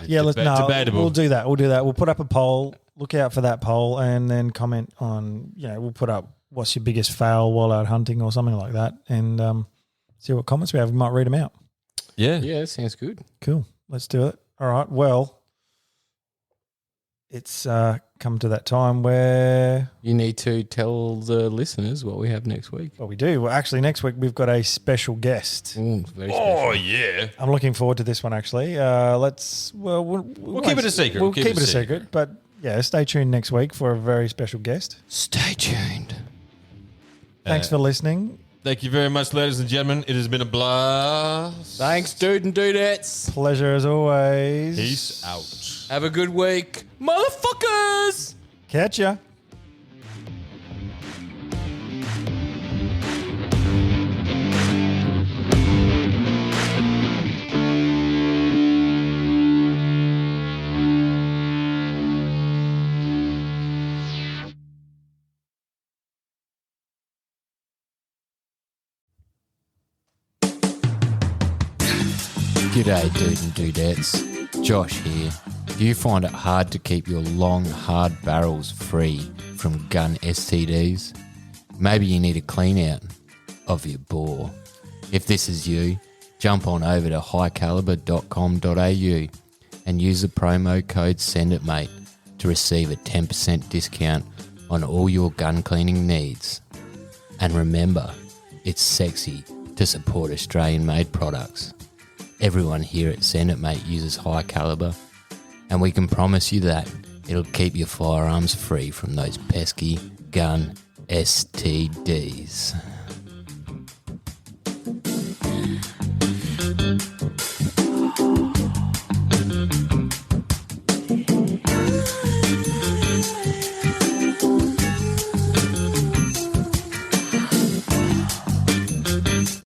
[SPEAKER 2] Yeah,
[SPEAKER 4] debatable.
[SPEAKER 2] we'll do that. We'll put up a poll. Look out for that poll, and then comment on. We'll put up what's your biggest fail while out hunting or something like that, and see what comments we have. We might read them out.
[SPEAKER 4] Yeah.
[SPEAKER 1] Yeah, that sounds good.
[SPEAKER 2] Cool. Let's do it. All right. Well, it's come to that time where
[SPEAKER 1] You need to tell the listeners what we have next week.
[SPEAKER 2] we do. Well, actually, next week we've got a special guest.
[SPEAKER 1] Ooh, very special.
[SPEAKER 4] Oh, yeah.
[SPEAKER 2] I'm looking forward to this one. Actually, we'll
[SPEAKER 4] keep it a secret.
[SPEAKER 2] We'll keep it a secret, but yeah, stay tuned next week for a very special guest.
[SPEAKER 1] Stay tuned.
[SPEAKER 2] Thanks for listening.
[SPEAKER 4] Thank you very much, ladies and gentlemen. It has been a blast.
[SPEAKER 1] Thanks, dude and dudettes.
[SPEAKER 2] Pleasure as always.
[SPEAKER 4] Peace out.
[SPEAKER 1] Have a good week, motherfuckers.
[SPEAKER 2] Catch ya.
[SPEAKER 1] G'day, dude and dudettes. Josh here. Do you find it hard to keep your long, hard barrels free from gun STDs? Maybe you need a clean out of your bore. If this is you, jump on over to highcaliber.com.au and use the promo code SENDITMATE to receive a 10% discount on all your gun cleaning needs. And remember, it's sexy to support Australian-made products. Everyone here at Send It Mate uses High Caliber, and we can promise you that it'll keep your firearms free from those pesky gun STDs.